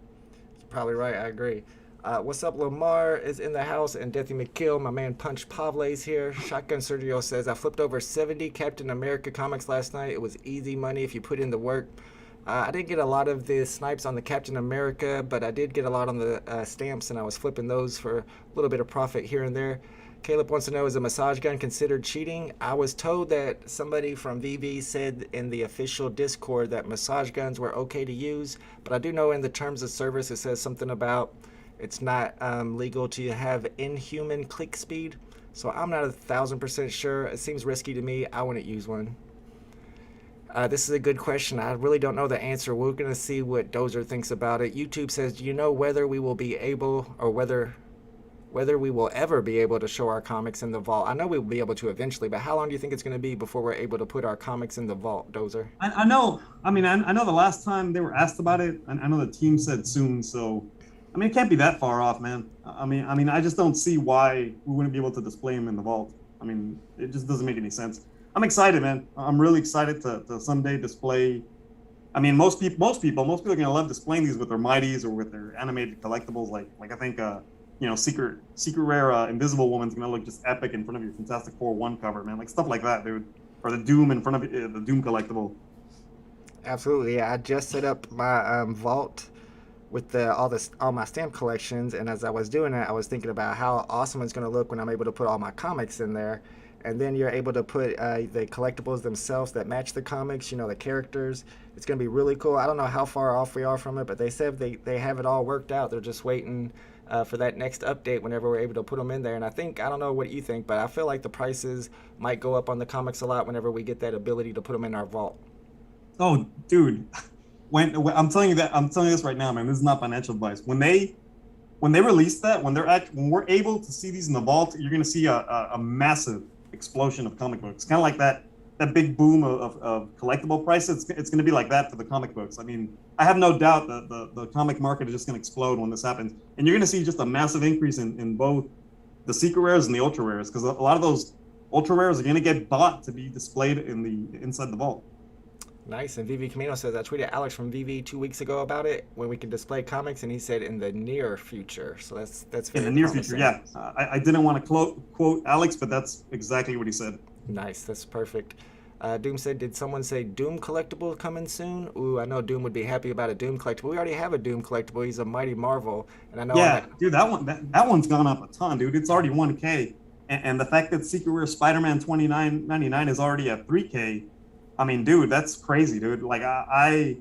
You're probably right. I agree. What's up, Lamar is in the house, and Deathy McKill, my man Punch Pavle's here. Shotgun Sergio says, I flipped over 70 Captain America comics last night. It was easy money if you put in the work. I didn't get a lot of the snipes on the Captain America, but I did get a lot on the stamps, and I was flipping those for a little bit of profit here and there. Caleb wants to know, is a massage gun considered cheating? I was told that somebody from VeVe said in the official Discord that massage guns were okay to use, but I do know in the terms of service it says something about it's not legal to have inhuman click speed. So I'm not 1,000% sure. It seems risky to me. I wouldn't use one. This is a good question. I really don't know the answer. We're going to see what Dozer thinks about it. YouTube says, do you know whether we will be able, or whether we will ever be able to show our comics in the vault? I know we will be able to eventually, but how long do you think it's going to be before we're able to put our comics in the vault, Dozer? I know. I mean, I know the last time they were asked about it, I know the team said soon. So, I mean, it can't be that far off, man. I mean, I just don't see why we wouldn't be able to display them in the vault. I mean, it just doesn't make any sense. I'm excited, man. I'm really excited to someday display. I mean, most people are gonna love displaying these with their Mighties or with their animated collectibles. Like I think, secret rare Invisible Woman's gonna look just epic in front of your Fantastic Four 1 cover, man. Like stuff like that, dude. Or the Doom in front of the Doom collectible. Absolutely. Yeah, I just set up my vault with all my stamp collections, and as I was doing that, I was thinking about how awesome it's gonna look when I'm able to put all my comics in there. And then you're able to put the collectibles themselves that match the comics, the characters. It's going to be really cool. I don't know how far off we are from it, but they said they have it all worked out. They're just waiting for that next update whenever we're able to put them in there. And I don't know what you think, but I feel like the prices might go up on the comics a lot whenever we get that ability to put them in our vault. Oh, dude. When I'm telling you this right now, man, this is not financial advice. When they release that, when we're able to see these in the vault, you're going to see a massive explosion of comic books, kind of like that big boom of collectible prices. It's going to be like that for the comic books. I mean, I have no doubt that the comic market is just going to explode when this happens, and you're going to see just a massive increase in both the secret rares and the ultra rares, because a lot of those ultra rares are going to get bought to be displayed inside the vault. Nice. And VeVe Camino says, I tweeted Alex from VeVe 2 weeks ago about it, when we can display comics, and he said in the near future. So that's very in the near promising. future, yeah. I didn't want to quote Alex, but that's exactly what he said. Nice. That's perfect. Doom said, did someone say Doom collectible coming soon? Ooh, I know Doom would be happy about a Doom collectible. We already have a Doom collectible. He's a Mighty Marvel, and I know. Yeah, dude, that one's gone up a ton, dude. It's already 1K, and the fact that Secret Rare Spider-Man 29.99 is already at 3K. I mean, dude, that's crazy, dude. Like, I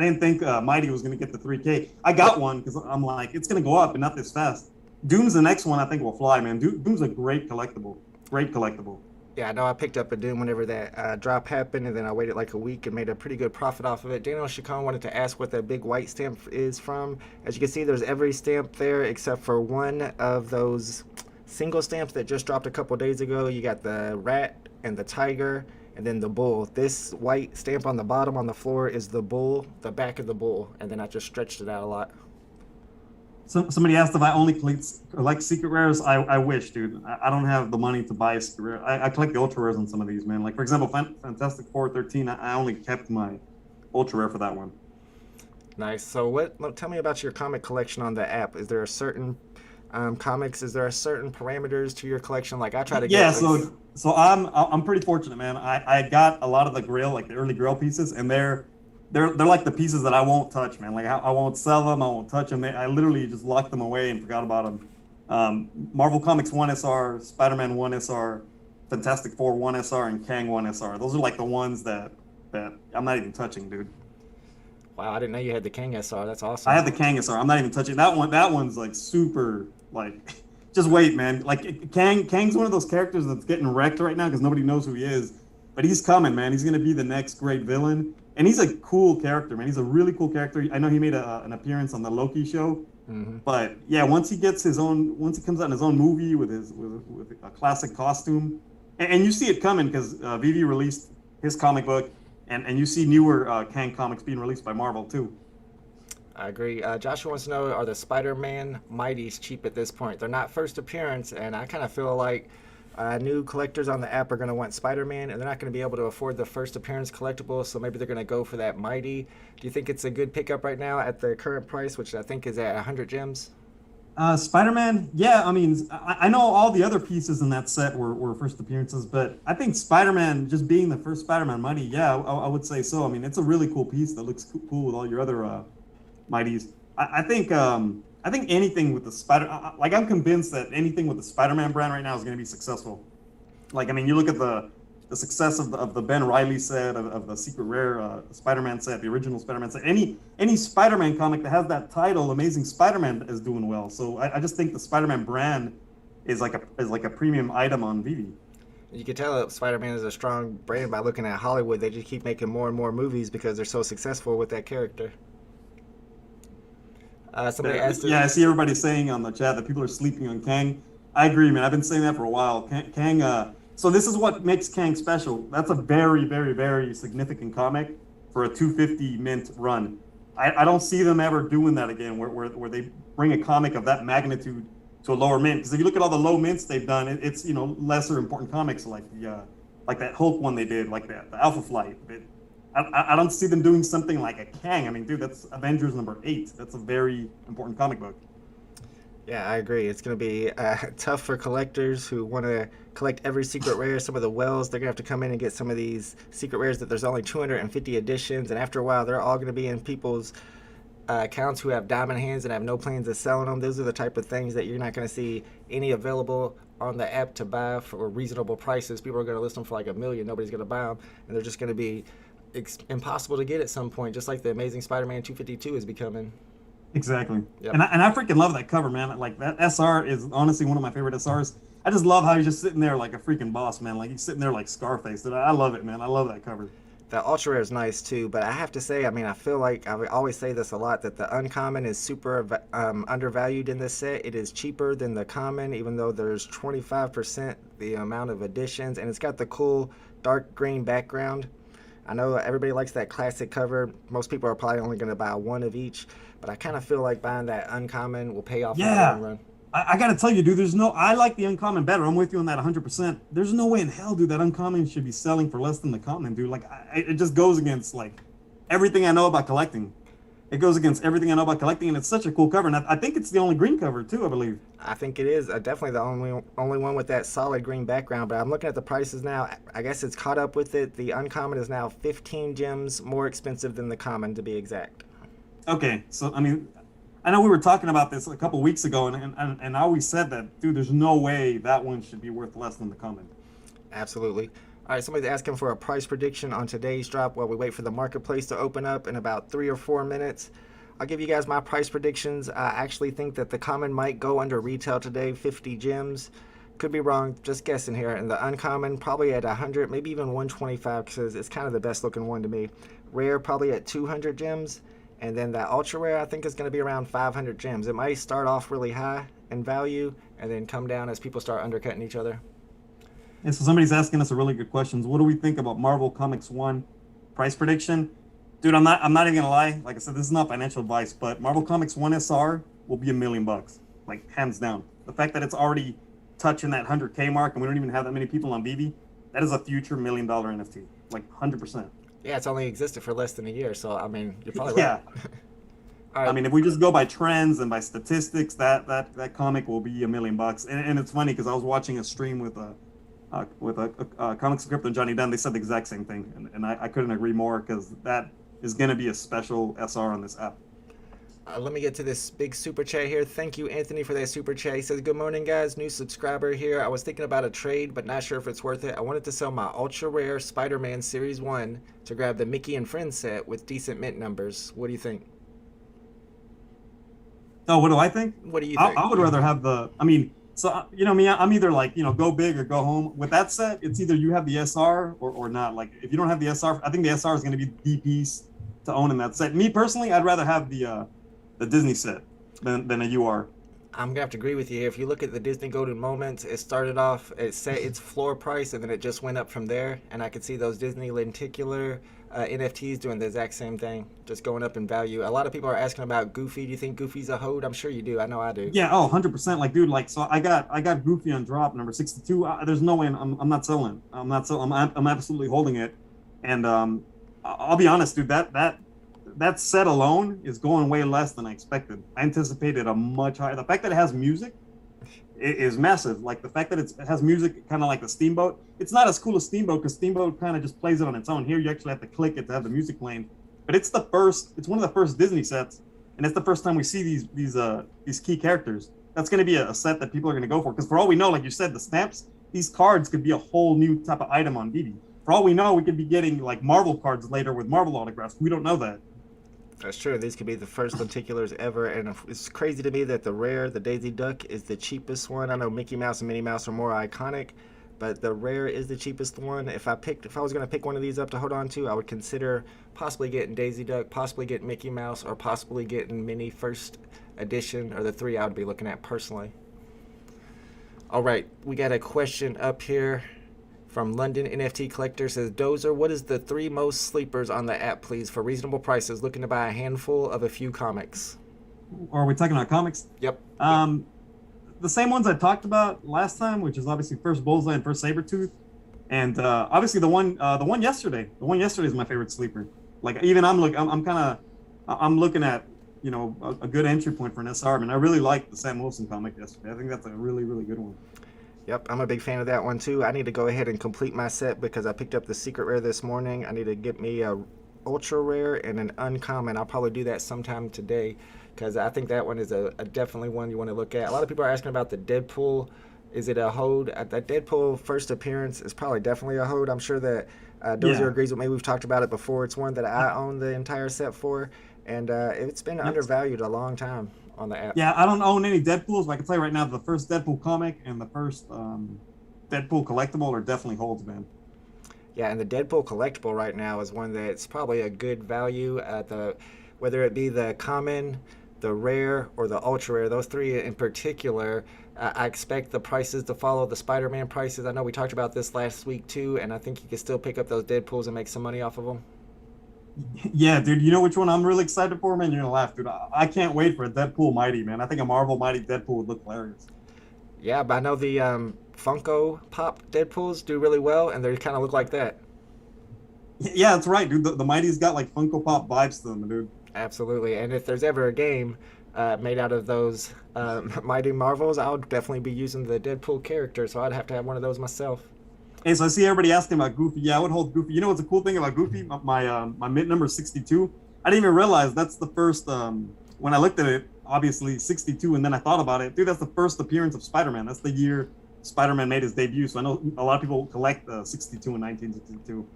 didn't think Mighty was going to get the 3K. I got one because I'm like, it's going to go up, but not this fast. Doom's the next one I think will fly, man. Doom's a great collectible. Great collectible. Yeah, I know I picked up a Doom whenever that drop happened, and then I waited like a week and made a pretty good profit off of it. Daniel Chacon wanted to ask what that big white stamp is from. As you can see, there's every stamp there except for one of those single stamps that just dropped a couple days ago. You got the rat and the tiger, and then the bull. This white stamp on the bottom on the floor is the bull, the back of the bull, and then I just stretched it out a lot. Somebody asked if I only collect secret rares. I wish, dude. I don't have the money to buy a secret rare. I collect the ultra rares on some of these, man. Like, for example, Fantastic Four 13, I only kept my ultra rare for that one. Nice. So tell me about your comic collection on the app. Is there a certain comics, is there a certain parameters to your collection? Like, I try to get so I'm pretty fortunate, man. I got a lot of the Grail, like the early Grail pieces, and they're like the pieces that I won't touch, man. Like, I won't sell them, I won't touch them. I literally just locked them away and forgot about them. Marvel Comics 1 SR, Spider-Man 1 SR, Fantastic Four 1 SR, and Kang 1 SR. Those are like the ones that I'm not even touching, dude. Wow, I didn't know you had the Kang SR. That's awesome. I have the Kang SR. I'm not even touching that one. That one's like super, like, just wait, man. Like, Kang's one of those characters that's getting wrecked right now because nobody knows who he is. But he's coming, man. He's gonna be the next great villain, and he's a cool character, man. He's a really cool character. I know he made an appearance on the Loki show, but yeah, once he comes out in his own movie with a classic costume, and you see it coming because VeVe released his comic book. And you see newer Kang comics being released by Marvel, too. I agree. Joshua wants to know, are the Spider-Man Mighties cheap at this point? They're not first appearance, and I kind of feel like new collectors on the app are going to want Spider-Man, and they're not going to be able to afford the first appearance collectible, so maybe they're going to go for that Mighty. Do you think it's a good pickup right now at the current price, which I think is at 100 gems? Spider-Man, yeah, I mean, I know all the other pieces in that set were first appearances, but I think Spider-Man, just being the first Spider-Man Mighty, yeah, I would say so. I mean, it's a really cool piece that looks cool with all your other Mighties. I think anything with the like I'm convinced that anything with the Spider-Man brand right now is going to be successful. Like, I mean, you look at the success of the Ben Reilly set, of the Secret Rare Spider-Man set, the original Spider-Man set. Any Spider-Man comic that has that title, Amazing Spider-Man, is doing well. So I just think the Spider-Man brand is like a premium item on VeVe. You can tell that Spider-Man is a strong brand by looking at Hollywood. They just keep making more and more movies because they're so successful with that character. Somebody asked. Yeah, I see everybody saying on the chat that people are sleeping on Kang. I agree, man. I've been saying that for a while. Kang. So this is what makes Kang special. That's a very, very, very significant comic for a 250 mint run. I don't see them ever doing that again, where they bring a comic of that magnitude to a lower mint. Because if you look at all the low mints they've done, it's lesser important comics like that Hulk one they did, like the Alpha Flight. I don't see them doing something like a Kang. I mean, dude, that's Avengers #8. That's a very important comic book. Yeah, I agree. It's going to be tough for collectors who want to collect every secret rare. Some of the wells, they're going to have to come in and get some of these secret rares that there's only 250 editions. And after a while, they're all going to be in people's accounts who have diamond hands and have no plans of selling them. Those are the type of things that you're not going to see any available on the app to buy for reasonable prices. People are going to list them for like $1 million. Nobody's going to buy them. And they're just going to be impossible to get at some point, just like the Amazing Spider-Man 252 is becoming. Exactly. Yep. And I freaking love that cover, man. Like, that SR is honestly one of my favorite SRs. I just love how he's just sitting there like a freaking boss, man. Like, he's sitting there like Scarface. I love it, man. I love that cover. The Ultra Rare is nice too, but I have to say, I mean, I feel like I always say this a lot, that the Uncommon is super undervalued in this set. It is cheaper than the Common, even though there's 25% the amount of editions, and it's got the cool dark green background. I know everybody likes that classic cover. Most people are probably only going to buy one of each, but I kind of feel like buying that Uncommon will pay off in the long run. I got to tell you, dude, I like the Uncommon better. I'm with you on that 100%. There's no way in hell, dude, that Uncommon should be selling for less than the Common, dude. Like, it just goes against, like, everything I know about collecting. It goes against everything I know about collecting, and it's such a cool cover. And I think it's the only green cover, too, I believe. I think it is definitely the only one with that solid green background, but I'm looking at the prices now. I guess it's caught up with it. The Uncommon is now 15 gems more expensive than the Common, to be exact. Okay, so, I mean, I know we were talking about this a couple weeks ago, and I always said that, dude, there's no way that one should be worth less than the Common. Absolutely. All right, somebody's asking for a price prediction on today's drop while we wait for the marketplace to open up in about 3 or 4 minutes. I'll give you guys my price predictions. I actually think that the Common might go under retail today, 50 gems. Could be wrong, just guessing here. And the Uncommon probably at 100, maybe even 125, because it's kind of the best looking one to me. Rare probably at 200 gems. And then that Ultra Rare I think is going to be around 500 gems. It might start off really high in value and then come down as people start undercutting each other. And so somebody's asking us a really good question. What do we think about Marvel Comics 1 price prediction? Dude, I'm not even gonna lie. Like I said, this is not financial advice, but Marvel Comics 1 SR will be $1 million, like hands down. The fact that it's already touching that 100K mark and we don't even have that many people on VeVe, that is a future $1 million NFT, like 100%. Yeah, it's only existed for less than a year, so I mean, you're probably right. All right. I mean, if we just go by trends and by statistics, that comic will be $1 million. And it's funny because I was watching a stream with a comic script and Johnny Dunn. They said the exact same thing, and I couldn't agree more because that is going to be a special SR on this app. Let me get to this big super chat here. Thank you, Anthony, for that super chat. He says, good morning, guys. New subscriber here. I was thinking about a trade, but not sure if it's worth it. I wanted to sell my ultra rare Spider-Man Series 1 to grab the Mickey and Friends set with decent mint numbers. What do you think? Oh, what do I think? What do you think? I would rather have so, you know me, I'm either like, go big or go home. With that set, it's either you have the SR or not. Like, if you don't have the SR, I think the SR is going to be the piece to own in that set. Me, personally, I'd rather have the Disney set than a UR. I'm gonna have to agree with you. If you look at the Disney Golden Moments, it started off, it set its floor price, and then it just went up from there. And I could see those Disney lenticular NFTs doing the exact same thing, just going up in value. A lot of people are asking about Goofy. Do you think Goofy's a hoad? I'm sure you do. I know I do. Yeah. Oh, 100%. Like, dude, like, so I got Goofy on drop number 62. There's no way I'm not selling. I'm absolutely holding it. And I'll be honest, dude. that set alone is going way less than I expected. I anticipated a much higher. The fact that it has music is massive. Like the fact that it has music, kind of like the Steamboat. It's not as cool as Steamboat because Steamboat kind of just plays it on its own. Here, you actually have to click it to have the music playing. But it's the first. It's one of the first Disney sets, and it's the first time we see these key characters. That's going to be a set that people are going to go for. Because for all we know, like you said, the stamps, these cards could be a whole new type of item on VeVe. For all we know, we could be getting like Marvel cards later with Marvel autographs. We don't know that. That's true. These could be the first lenticulars ever, and it's crazy to me that the rare, the Daisy Duck, is the cheapest one. I know Mickey Mouse and Minnie Mouse are more iconic, but the rare is the cheapest one. If I was going to pick one of these up to hold on to, I would consider possibly getting Daisy Duck, possibly getting Mickey Mouse, or possibly getting Minnie First Edition, or the three I would be looking at personally. All right, we got a question up here from London NFT Collector. Says, Dozer, what is the 3 most sleepers on the app, please, for reasonable prices? Looking to buy a handful of a few comics. Or are we talking about comics? Yep. The same ones I talked about last time, which is obviously first Bullseye and first Sabretooth. And obviously the one yesterday. The one yesterday is my favorite sleeper. Like even I'm looking at, you know, a good entry point for an SR. And I really liked the Sam Wilson comic yesterday. I think that's a really, really good one. Yep, I'm a big fan of that one too. I need to go ahead and complete my set because I picked up the secret rare this morning. I need to get me a ultra rare and an uncommon. I'll probably do that sometime today because I think that one is a definitely one you want to look at. A lot of people are asking about the Deadpool. Is it a hold? That Deadpool first appearance is probably definitely a hold. I'm sure that Dozer agrees with me. We've talked about it before. It's one that I own the entire set for, and it's been undervalued a long time on the app. Yeah, I don't own any Deadpools, but I can tell you right now, the first Deadpool comic and the first Deadpool collectible are definitely holds, man. Yeah, and the Deadpool collectible right now is one that's probably a good value at whether it be the common, the rare, or the ultra rare. Those three in particular, I expect the prices to follow the Spider-Man prices. I know we talked about this last week too, and I think you can still pick up those Deadpools and make some money off of them. Yeah, dude, you know which one I'm really excited for, man? You're gonna laugh, dude. I can't wait for a Deadpool Mighty, man. I think a Marvel Mighty Deadpool would look hilarious. Yeah, but I know the Funko Pop Deadpools do really well, and they kind of look like that. Yeah, that's right, dude. The Mighty's got like Funko Pop vibes to them, dude. Absolutely, and if there's ever a game made out of those Mighty Marvels, I would definitely be using the Deadpool character, so I'd have to have one of those myself. Hey, so I see everybody asking about Goofy. Yeah, I would hold Goofy. You know what's a cool thing about Goofy? My mint number is 62. I didn't even realize that's the first, when I looked at it, obviously 62, and then I thought about it. Dude, that's the first appearance of Spider-Man. That's the year Spider-Man made his debut. So I know a lot of people collect 62 and 1962.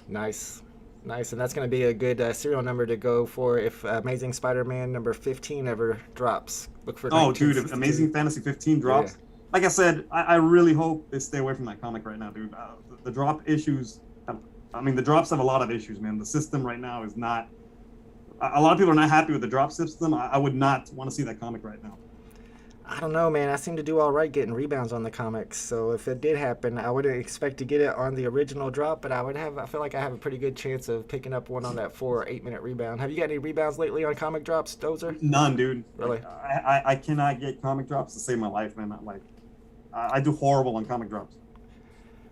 Nice. And that's going to be a good serial number to go for if Amazing Spider-Man number 15 ever drops. Look for. Oh, dude, if Amazing Fantasy 15 drops. Yeah. Like I said, I really hope they stay away from that comic right now, dude. The drop issues, the drops have a lot of issues, man. The system right now is not, a lot of people are not happy with the drop system. I would not want to see that comic right now. I don't know, man. I seem to do all right getting rebounds on the comics. So if it did happen, I wouldn't expect to get it on the original drop, but I feel like I have a pretty good chance of picking up one on that 4 or 8 minute rebound. Have you got any rebounds lately on comic drops, Dozer? None, dude. Really? I cannot get comic drops to save my life, man. I do horrible on comic drops.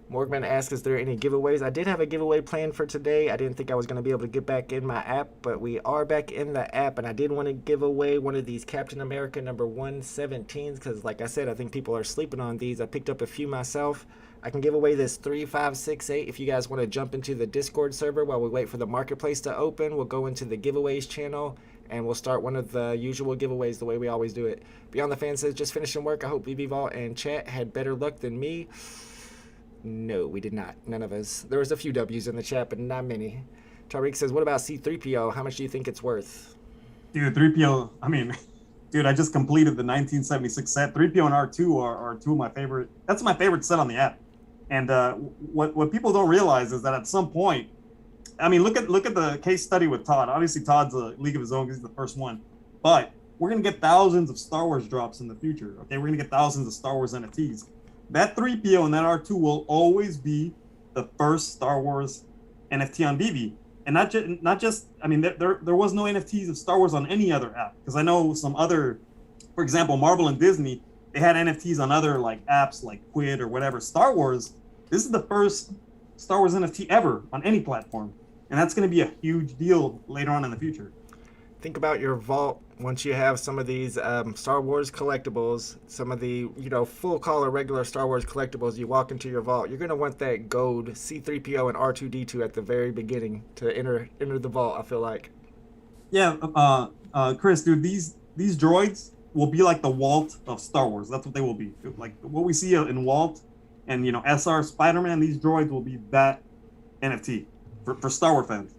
Morgman asks, is there any giveaways? I did have a giveaway planned for today. I didn't think I was going to be able to get back in my app, but we are back in the app, and I did want to give away one of these Captain America number 117s because, like I said, I think people are sleeping on these. I picked up a few myself. I can give away this 3568 if you guys want to jump into the Discord server while we wait for the marketplace to open. We'll go into the giveaways channel, and we'll start one of the usual giveaways the way we always do it. Beyond the Fan says, just finishing work. I hope VeVe Vault and chat had better luck than me. No, we did not. None of us. There was a few W's in the chat, but not many. Tariq says, what about C-3PO? How much do you think it's worth? Dude, 3PO, dude, I just completed the 1976 set. 3PO and R2 are two of my favorite. That's my favorite set on the app. And what people don't realize is that at some point, look at the case study with Todd. Obviously, Todd's a league of his own because he's the first one. But we're going to get thousands of Star Wars drops in the future. Okay, we're going to get thousands of Star Wars NFTs. That 3PO and that R2 will always be the first Star Wars NFT on VeVe. And not just there was no NFTs of Star Wars on any other app. Because I know some other, for example, Marvel and Disney, they had NFTs on other like apps like Quid or whatever. Star Wars, this is the first Star Wars NFT ever on any platform. and that's going to be a huge deal later on in the future. Think about your vault once you have some of these Star Wars collectibles, some of the full color regular Star Wars collectibles. You walk into your vault, you're gonna want that gold C-3PO and R2-D2 at the very beginning to enter the vault. I feel like. Yeah, Chris, dude, these droids will be like the Walt of Star Wars. That's what they will be. Like what we see in Walt and SR Spider-Man. These droids will be that NFT for Star Wars fans.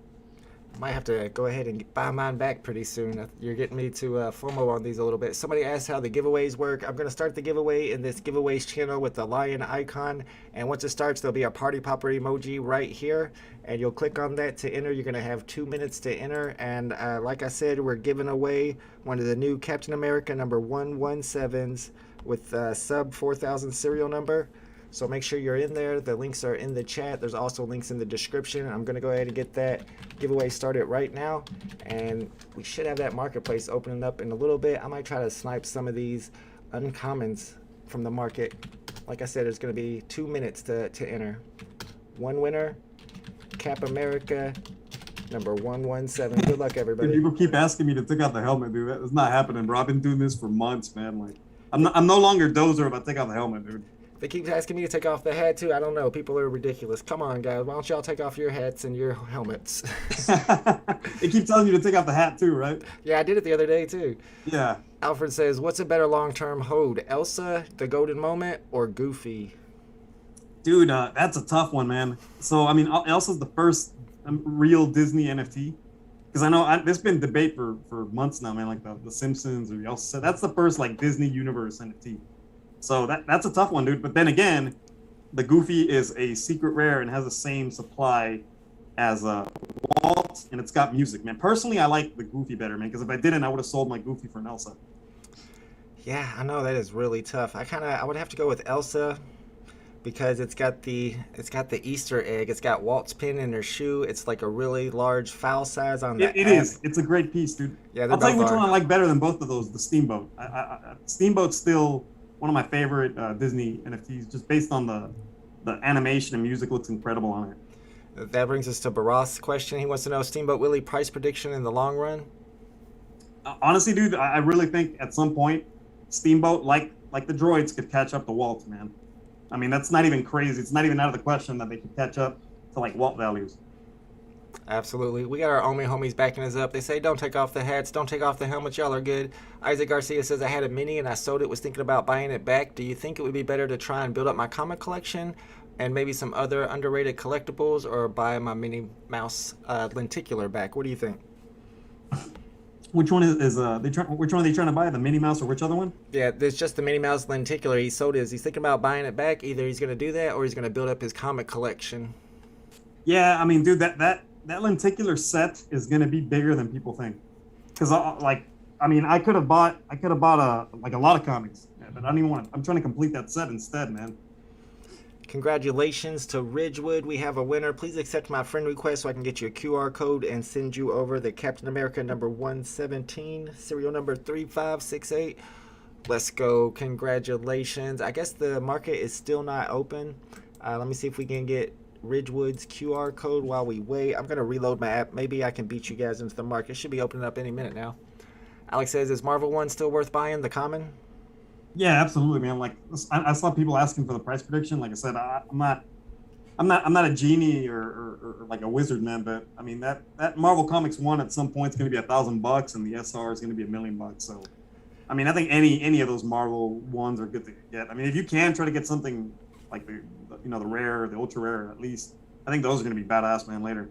Might have to go ahead and buy mine back pretty soon. You're getting me to FOMO on these a little bit. Somebody asked how the giveaways work. I'm going to start the giveaway in this giveaways channel with the lion icon. And once it starts, there'll be a party popper emoji right here. And you'll click on that to enter. You're going to have 2 minutes to enter. And like I said, we're giving away one of the new Captain America number 117s with sub 4000 serial number. So make sure you're in there. The links are in the chat. There's also links in the description. I'm going to go ahead and get that giveaway started right now. And we should have that marketplace opening up in a little bit. I might try to snipe some of these uncommons from the market. Like I said, there's going to be 2 minutes to enter. One winner, Cap America, number 117. Good luck, everybody. People keep asking me to take out the helmet, dude. That's not happening, bro. I've been doing this for months, man. Like, I'm no longer Dozer if I take out the helmet, dude. They keep asking me to take off the hat too. I don't know. People are ridiculous. Come on, guys. Why don't y'all take off your hats and your helmets? They keep telling you to take off the hat too, right? Yeah, I did it the other day too. Yeah. Alfred says, what's a better long-term hold? Elsa, the Golden Moment, or Goofy? Dude, that's a tough one, man. So, I mean, Elsa's the first real Disney NFT. Because I know there's been debate for months now, man, like the Simpsons or Elsa. That's the first, like, Disney Universe NFT. So that's a tough one, dude. But then again, the Goofy is a secret rare and has the same supply as Walt, and it's got music, man. Personally, I like the Goofy better, man, because if I didn't, I would have sold my Goofy for an Elsa. Yeah, I know that is really tough. I would have to go with Elsa because it's got the Easter egg. It's got Walt's pin in her shoe. It's like a really large file size on the It is. It's a great piece, dude. Yeah, I'll tell you which one I like better than both of those. The Steamboat. Steamboat's still one of my favorite Disney NFTs, just based on the animation and music. Looks incredible on it. That brings us to Barath's question. He wants to know Steamboat Willy price prediction in the long run. Honestly, dude, I really think at some point Steamboat, like the droids, could catch up to Walt, man. I mean, that's not even crazy. It's not even out of the question that they could catch up to like Walt values. Absolutely. We got our Omi homies backing us up. They say don't take off the hats, don't take off the helmets. Y'all are good. Isaac Garcia says I had a mini and I sold it, was thinking about buying it back. Do you think it would be better to try and build up my comic collection and maybe some other underrated collectibles, or buy my Minnie Mouse lenticular back? What do you think? Which one which one are they trying to buy? The Minnie Mouse or which other one? Yeah, there's just the Minnie Mouse lenticular. He sold his. He's thinking about buying it back. Either he's going to do that or he's going to build up his comic collection. Yeah, I mean, dude, that lenticular set is going to be bigger than people think. Because I could have bought a lot of comics, but I don't even want to. I'm trying to complete that set instead, man. Congratulations to Ridgewood. We have a winner. Please accept my friend request so I can get you a QR code and send you over the Captain America number 117, serial number 3568. Let's go. Congratulations. I guess the market is still not open. Let me see if we can get Ridgewood's QR code while we wait. I'm going to reload my app. Maybe I can beat you guys into the market. It should be opening up any minute now. Alex says, is Marvel 1 still worth buying, the common? Yeah, absolutely, man. Like I saw people asking for the price prediction. Like I said, I'm not a genie or like a wizard, man. But I mean that Marvel Comics 1 at some point is going to be $1,000, and the SR is going to be $1 million. So, I mean, I think any of those Marvel ones are good to get. I mean, if you can try to get something like the rare, the ultra rare at least, I think those are going to be badass, man. Later.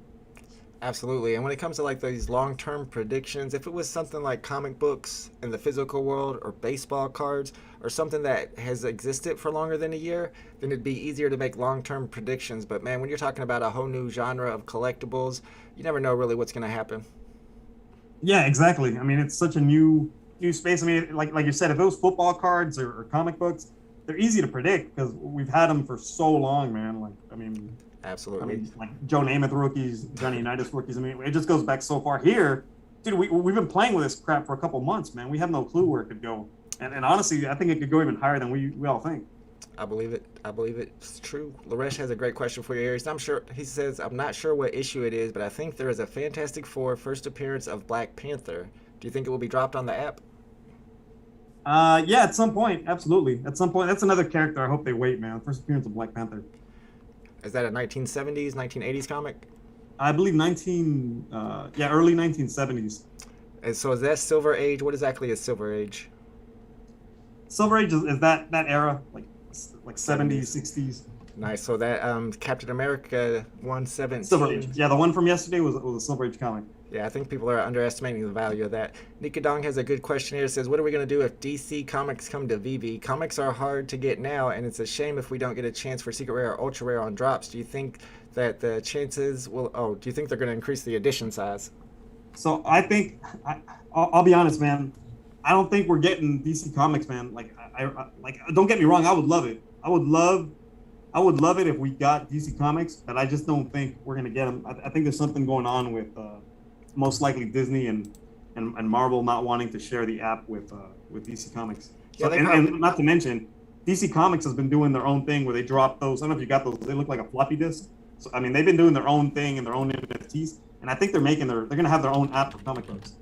Absolutely. And when it comes to like these long-term predictions, if it was something like comic books in the physical world or baseball cards or something that has existed for longer than a year, then it'd be easier to make long-term predictions. But man, when you're talking about a whole new genre of collectibles, you never know really what's going to happen. Yeah, exactly. I mean, it's such a new space. I mean, like you said, if it was football cards or comic books, they're easy to predict because we've had them for so long, man. Like, I mean... Absolutely. I mean, like Joe Namath rookies, Johnny Unitas rookies. I mean, it just goes back so far. Here, dude, we've been playing with this crap for a couple months, man. We have no clue where it could go. And honestly, I think it could go even higher than we all think. I believe it. I believe it's true. Laresh has a great question for you, Aries. I'm sure he says I'm not sure what issue it is, but I think there is a Fantastic Four first appearance of Black Panther. Do you think it will be dropped on the app? Yeah, at some point, absolutely. At some point, that's another character. I hope they wait, man. First appearance of Black Panther. Is that a 1970s, 1980s comic? I believe early 1970s. And so is that Silver Age? What exactly is Silver Age? Silver Age is that era, like 70s, 60s. Nice. So that Captain America 117. Silver Age. Yeah, the one from yesterday was a Silver Age comic. Yeah, I think people are underestimating the value of that. Nikadong has a good question here. It says, what are we going to do if DC Comics come to VeVe? Comics are hard to get now, and it's a shame if we don't get a chance for Secret Rare or Ultra Rare on drops. Do you think that the chances will... Oh, do you think they're going to increase the edition size? So I think... I'll be honest, man. I don't think we're getting DC Comics, man. Like, don't get me wrong. I would love it. I would love it if we got DC Comics, but I just don't think we're going to get them. I think there's something going on with... most likely Disney and Marvel not wanting to share the app with DC Comics. So, Yeah, and not to mention, DC Comics has been doing their own thing where they drop those. I don't know if you got those. They look like a floppy disk. So I mean, they've been doing their own thing and their own NFTs. And I think they're going to have their own app for comic books.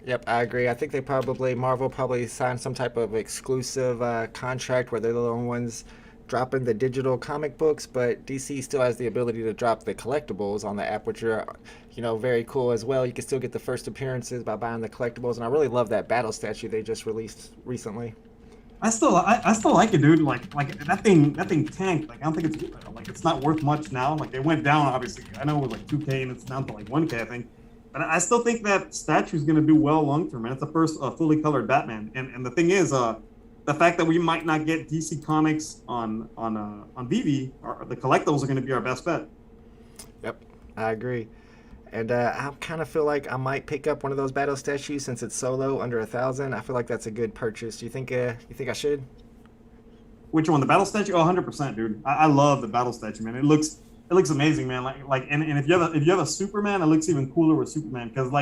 Yep, I agree. I think Marvel probably signed some type of exclusive contract where they're the only ones dropping the digital comic books, but DC still has the ability to drop the collectibles on the app, which are, very cool as well. You can still get the first appearances by buying the collectibles, and I really love that battle statue they just released recently. I still like it, dude. Like that thing tanked. Like I don't think it's not worth much now. Like it went down, obviously. I know it was like 2K and it's down to like 1K, I think. But I still think that statue's gonna do well long term, man. It's the first fully colored Batman, and the thing is, the fact that we might not get DC Comics on VeVe, the collectibles are going to be our best bet. Yep, I agree. And I kind of feel like I might pick up one of those battle statues since it's solo under 1,000. I feel like that's a good purchase. Do you think I should? Which one? The battle statue? Oh, 100%, dude. I love the battle statue, man. It looks amazing, man. And if you have a Superman, it looks even cooler with Superman because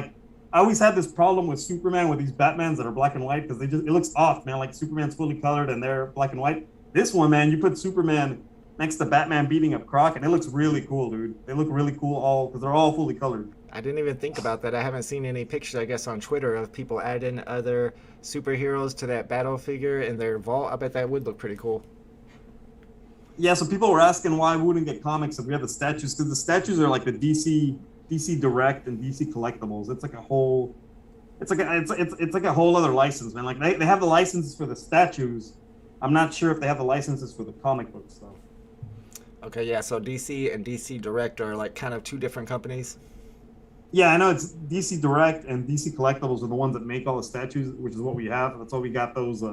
I always had this problem with Superman with these Batmans that are black and white because it looks off, man. Like Superman's fully colored and they're black and white. This one, man, you put Superman next to Batman beating up Croc and it looks really cool, dude. They look really cool because they're all fully colored. I didn't even think about that. I haven't seen any pictures, I guess, on Twitter of people adding other superheroes to that battle figure in their vault. I bet that would look pretty cool. Yeah, so people were asking why we wouldn't get comics if we have the statues because the statues are like the DC Direct and DC Collectibles. It's like a whole, it's like a whole other license, man. Like they have the licenses for the statues. I'm not sure if they have the licenses for the comic books though. Okay, yeah. So DC and DC Direct are like kind of two different companies. Yeah, I know it's DC Direct and DC Collectibles are the ones that make all the statues, which is what we have. That's why we got those.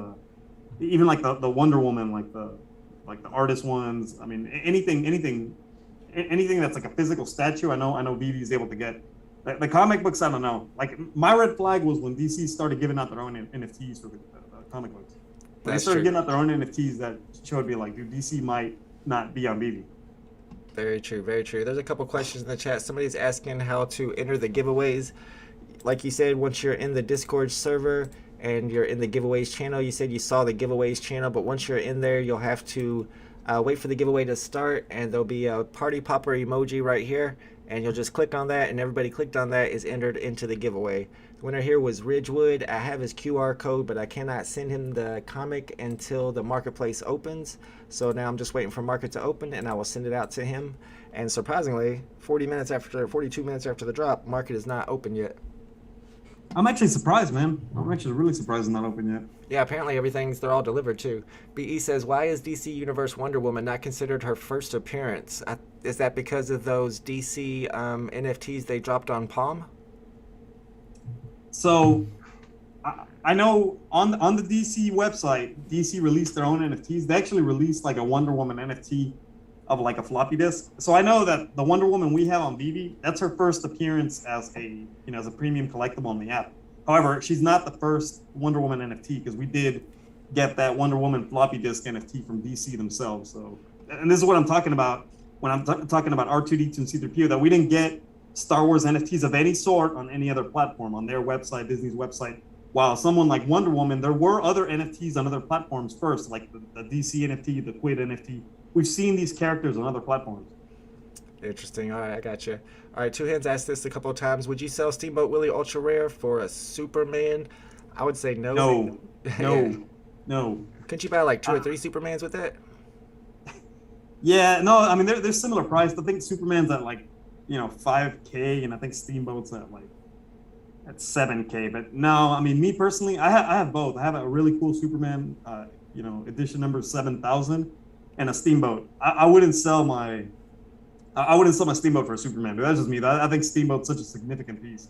Even like the Wonder Woman, like the artist ones. I mean, anything that's like a physical statue, I know VeVe is able to get. The comic books, I don't know. Like my red flag was when DC started giving out their own NFTs for the comic books. When they started giving out their own NFTs, that showed me like, dude, DC might not be on VeVe. Very true, very true. There's a couple questions in the chat. Somebody's asking how to enter the giveaways. Like you said, once you're in the Discord server and you're in the giveaways channel, you said you saw the giveaways channel, but once you're in there, you'll have to wait for the giveaway to start, and there'll be a party popper emoji right here, and you'll just click on that, and everybody clicked on that is entered into the giveaway. The winner here was Ridgewood. I have his QR code, but I cannot send him the comic until the marketplace opens. So now I'm just waiting for market to open, and I will send it out to him. And surprisingly, 42 minutes after the drop, market is not open yet. I'm actually surprised, man. I'm actually really surprised it's not open yet. Yeah, apparently they're all delivered too. BE says, why is DC Universe Wonder Woman not considered her first appearance? Is that because of those DC NFTs they dropped on Palm? So I know on the DC website, DC released their own NFTs. They actually released like a Wonder Woman NFT of like a floppy disk. So I know that the Wonder Woman we have on VeVe, that's her first appearance as a premium collectible on the app. However, she's not the first Wonder Woman NFT because we did get that Wonder Woman floppy disk NFT from DC themselves. So, and this is what I'm talking about when I'm talking about R2D2 and C3PO, that we didn't get Star Wars NFTs of any sort on any other platform, on their website, Disney's website. while someone like Wonder Woman, there were other NFTs on other platforms first, like the DC NFT, the Quid NFT. We've seen these characters on other platforms. Interesting. All right, I got you. All right, Two Hands asked this a couple of times. Would you sell Steamboat Willie Ultra Rare for a Superman? I would say no. No, Yeah. no, no. Couldn't you buy like two or three Supermans with that? Yeah, no, I mean they're similar price. I think Superman's at like, 5K, and I think Steamboat's at 7K. But no, I mean me personally, I have both. I have a really cool Superman, edition number 7,000, and a Steamboat. I wouldn't sell my Steamboat for a Superman. Dude. That's just me. I think Steamboat's such a significant piece.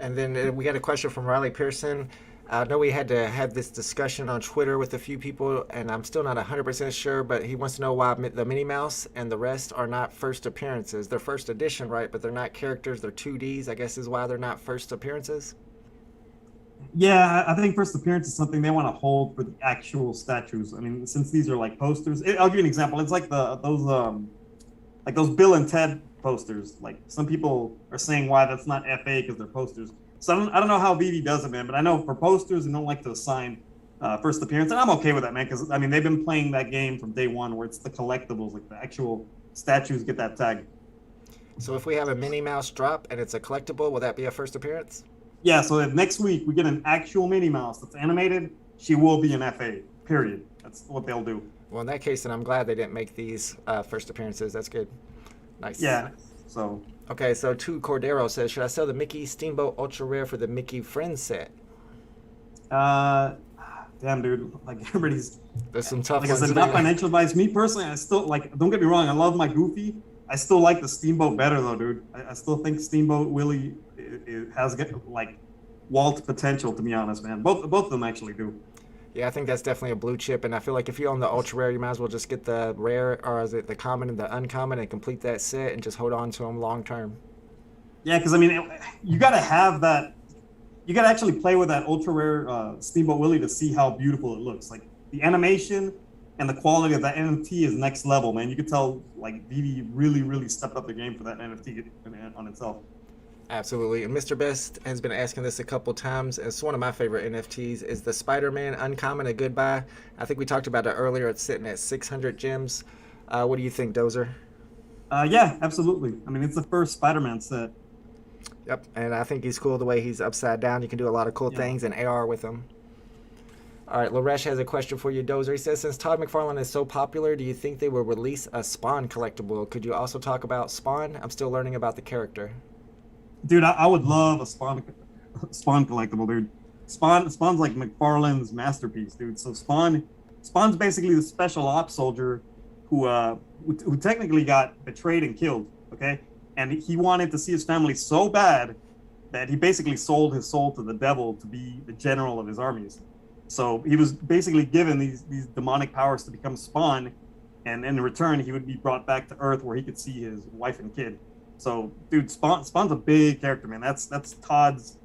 And then we got a question from Riley Pearson. I know we had to have this discussion on Twitter with a few people, and I'm still not 100% sure, but he wants to know why the Minnie Mouse and the rest are not first appearances. They're first edition, right? But they're not characters. They're 2Ds, I guess is why they're not first appearances. Yeah, I think first appearance is something they want to hold for the actual statues. I mean, since these are like posters, I'll give you an example. It's like those Bill and Ted posters. Like some people are saying why that's not FA because they're posters. So I don't know how VeVe does it, man, but I know for posters they don't like to assign first appearance, and I'm okay with that, man, because I mean they've been playing that game from day one where it's the collectibles, like the actual statues get that tag. So if we have a Minnie Mouse drop and it's a collectible, will that be a first appearance? Yeah, so if next week we get an actual Minnie Mouse that's animated, she will be an FA, period. That's what they'll do. Well, in that case, then I'm glad they didn't make these first appearances. That's good. Nice. Yeah, so. Okay, so Two Cordero says, should I sell the Mickey Steamboat Ultra Rare for the Mickey Friends set? Damn, dude. Like, everybody's. There's some tough like ones. I said, not financial advice. Me personally, I still, like, don't get me wrong, I love my Goofy. I still like the Steamboat better, though, dude. I still think Steamboat Willie it has, like, Walt potential, to be honest, man. Both of them actually do. Yeah, I think that's definitely a blue chip, and I feel like if you own the ultra rare, you might as well just get the rare, or is it the common and the uncommon, and complete that set and just hold on to them long term. Yeah, because I mean, you got to have that. You got to actually play with that ultra rare Steamboat Willie to see how beautiful it looks. Like the animation and the quality of that NFT is next level, man. You could tell like VeVe really, really stepped up the game for that NFT on itself. Absolutely. And Mr. Best has been asking this a couple times. It's one of my favorite NFTs. Is the Spider-Man Uncommon a good buy? I think we talked about it earlier. It's sitting at 600 gems. What do you think, Dozer? Yeah, absolutely. I mean, it's the first Spider-Man set. Yep. And I think he's cool the way he's upside down. You can do a lot of cool things in AR with him. All right, Laresh has a question for you, Dozer. He says, since Todd McFarlane is so popular, do you think they will release a Spawn collectible? Could you also talk about Spawn? I'm still learning about the character. Dude, I would love a Spawn collectible, dude. Spawn's like McFarlane's masterpiece, dude. So Spawn's basically the special ops soldier who technically got betrayed and killed, okay? And he wanted to see his family so bad that he basically sold his soul to the devil to be the general of his armies. So he was basically given these demonic powers to become Spawn, and in return he would be brought back to Earth where he could see his wife and kid. So, dude, Spawn's a big character, man. That's Todd's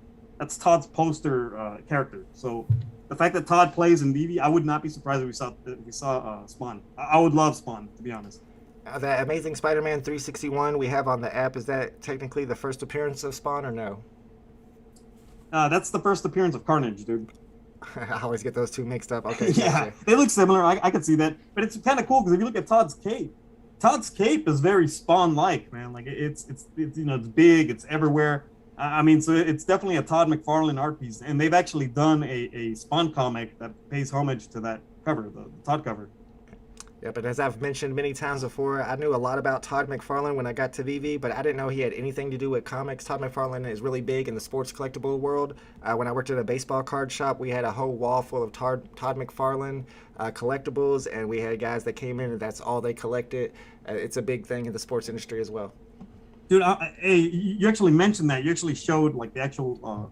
poster character. So, the fact that Todd plays in VeVe, I would not be surprised if we saw Spawn. I would love Spawn, to be honest. That Amazing Spider-Man 361 we have on the app, is that technically the first appearance of Spawn or no? That's the first appearance of Carnage, dude. I always get those two mixed up. Okay. Yeah, gotcha. They look similar. I could see that, but it's kind of cool because if you look at Todd's cape is very Spawn-like, man. Like it's it's big, it's everywhere. I mean, so it's definitely a Todd McFarlane art piece, and they've actually done a Spawn comic that pays homage to that cover, the Todd cover. Yeah, but as I've mentioned many times before, I knew a lot about Todd McFarlane when I got to VeVe, but I didn't know he had anything to do with comics. Todd McFarlane is really big in the sports collectible world. When I worked at a baseball card shop, we had a whole wall full of Todd McFarlane collectibles, and we had guys that came in and that's all they collected. It's a big thing in the sports industry as well. Dude, hey, you actually mentioned that. You actually showed like the actual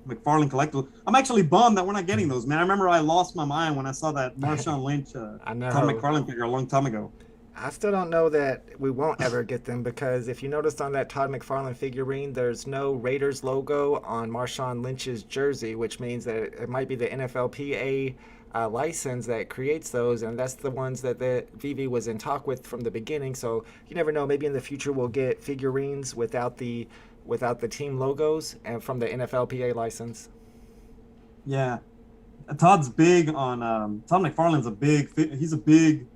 McFarlane collectible. I'm actually bummed that we're not getting those, man. I remember I lost my mind when I saw that Marshawn Lynch Todd McFarlane figure a long time ago. I still don't know that we won't ever get them because if you noticed on that Todd McFarlane figurine, there's no Raiders logo on Marshawn Lynch's jersey, which means that it might be the NFLPA license that creates those, and that's the ones that the VeVe was in talk with from the beginning. So you never know, maybe in the future we'll get figurines without the team logos and from the NFLPA license. Yeah, Todd's big on Todd McFarlane's he's a big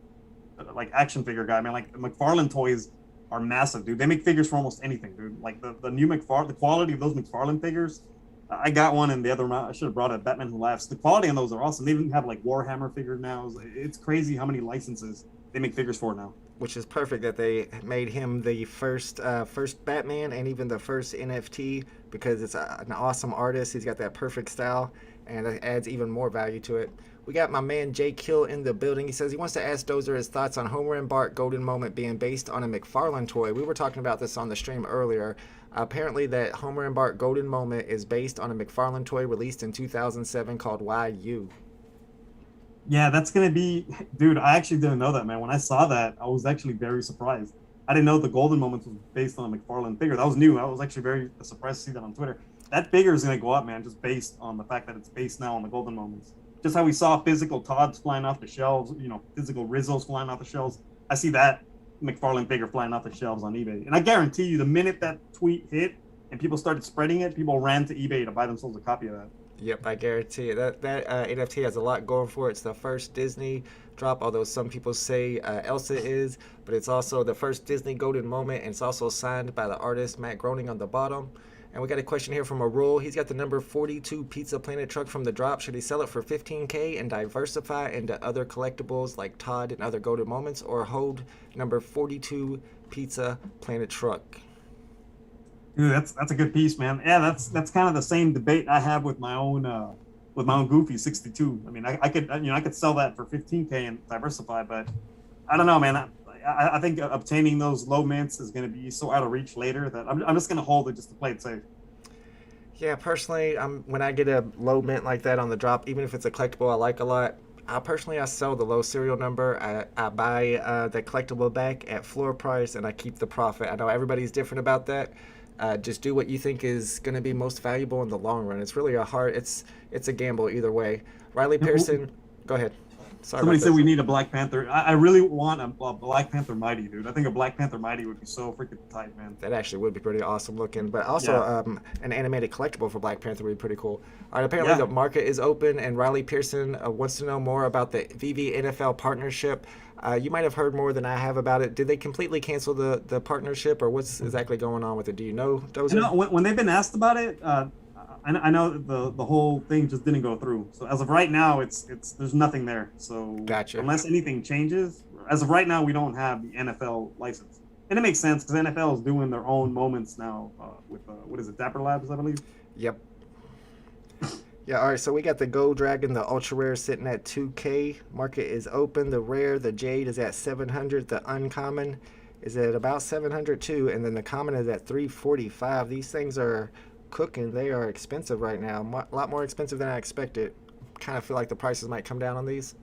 like action figure guy, man. Like McFarlane toys are massive, dude. They make figures for almost anything, dude. Like the new the quality of those McFarlane figures. I got one in the other round. I should have brought it. Batman Who Laughs. The quality on those are awesome. They even have like Warhammer figures now. It's crazy how many licenses they make figures for now. Which is perfect that they made him the first Batman and even the first NFT because it's an awesome artist. He's got that perfect style, and that adds even more value to it. We got my man Jay Kill in the building. He says he wants to ask Dozer his thoughts on Homer and Bart Golden Moment being based on a McFarlane toy. We were talking about this on the stream earlier. Apparently that Homer and Bart Golden Moment is based on a McFarlane toy released in 2007 called YU. Yeah, that's gonna be, dude. I actually didn't know that, man. When I saw that, I was actually very surprised. I didn't know the Golden Moments was based on a McFarlane figure. That was new. I was actually very surprised to see that on Twitter. That figure is gonna go up, man, just based on the fact that it's based now on the Golden Moments. Just how we saw physical Todds flying off the shelves, physical Rizzos flying off the shelves. I see that McFarlane figure flying off the shelves on eBay, and I guarantee you, the minute that tweet hit and people started spreading it, people ran to eBay to buy themselves a copy of that. Yep, I guarantee it. That NFT has a lot going for it. It's the first Disney drop, although some people say Elsa is, but it's also the first Disney Golden Moment, and it's also signed by the artist Matt Groening on the bottom. And we got a question here from Arul. He's got the number 42 Pizza Planet truck from the drop. Should he sell it for $15K and diversify into other collectibles like Todd and other Golden Moments, or hold number 42 Pizza Planet truck? Dude, that's a good piece, man. Yeah, that's kind of the same debate I have with my own Goofy 62. I mean, I could sell that for 15K and diversify, but I don't know, man. I think obtaining those low mints is going to be so out of reach later that I'm just going to hold it just to play it safe. Yeah, personally, when I get a low mint like that on the drop, even if it's a collectible I like a lot, I sell the low serial number. I buy the collectible back at floor price, and I keep the profit. I know everybody's different about that. Just do what you think is going to be most valuable in the long run. It's really it's a gamble either way. Riley Pearson, go ahead. Sorry. Somebody said we need a Black Panther. I really want a Black Panther Mighty, dude. I think a Black Panther Mighty would be so freaking tight, man. That actually would be pretty awesome looking. But also an animated collectible for Black Panther would be pretty cool. All right, apparently the market is open, and Riley Pearson wants to know more about the VeVe NFL partnership. You might have heard more than I have about it. Did they completely cancel the partnership, or what's exactly going on with it? Do you know, Dozer? You know, when they've been asked about it, I know the whole thing just didn't go through. So as of right now, it's there's nothing there. So gotcha. Unless anything changes, as of right now, we don't have the NFL license, and it makes sense because NFL is doing their own moments now with what is it, Dapper Labs, I believe. Yep. Yeah, all right, so we got the Gold Dragon, the Ultra Rare sitting at 2K. Market is open. The Rare, the Jade is at 700. The Uncommon is at about 700 too, and then the Common is at 345. These things are cooking. They are expensive right now. A lot more expensive than I expected. Kind of feel like the prices might come down on these.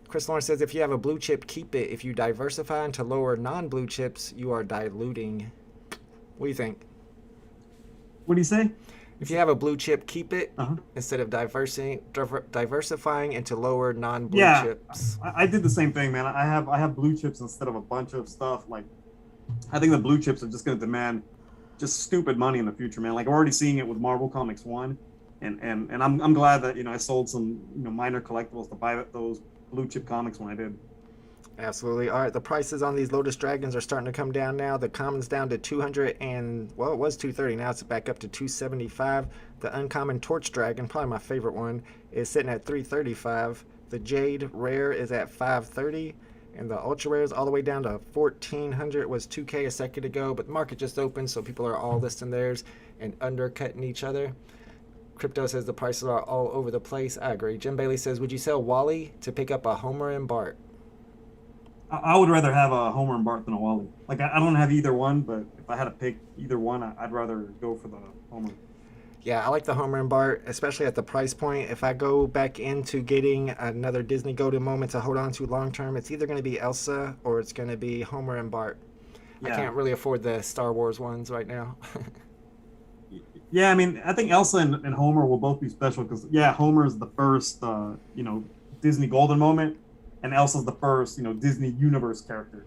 Chris Lawrence says, if you have a blue chip, keep it. If you diversify into lower non-blue chips, you are diluting. What do you think? What do you say? If you have a blue chip, keep it instead of diversifying into lower non-blue chips. I did the same thing, man. I have blue chips instead of a bunch of stuff. Like, I think the blue chips are just going to demand just stupid money in the future, man. Like, I'm already seeing it with Marvel Comics 1, and I'm glad that I sold some minor collectibles to buy those blue chip comics when I did. Absolutely. All right, the prices on these Lotus Dragons are starting to come down now. The Common's down to 200 and, well, it was 230. Now it's back up to 275. The Uncommon Torch Dragon, probably my favorite one, is sitting at 335. The Jade Rare is at 530. And the Ultra Rares all the way down to 1400. Was 2K a second ago, but the market just opened, so people are all listing theirs and undercutting each other. Crypto says the prices are all over the place. I agree. Jim Bailey says, would you sell Wally to pick up a Homer and Bart? I would rather have a Homer and Bart than a Wally. Like, I don't have either one, but if I had to pick either one, I'd rather go for the Homer. Yeah, I like the Homer and Bart, especially at the price point. If I go back into getting another Disney Golden Moment to hold on to long term, it's either going to be Elsa or it's going to be Homer and Bart. Yeah. I can't really afford the Star Wars ones right now. Yeah, I mean, I think Elsa and Homer will both be special because, Homer is the first, Disney Golden Moment, and Elsa's the first, Disney Universe character.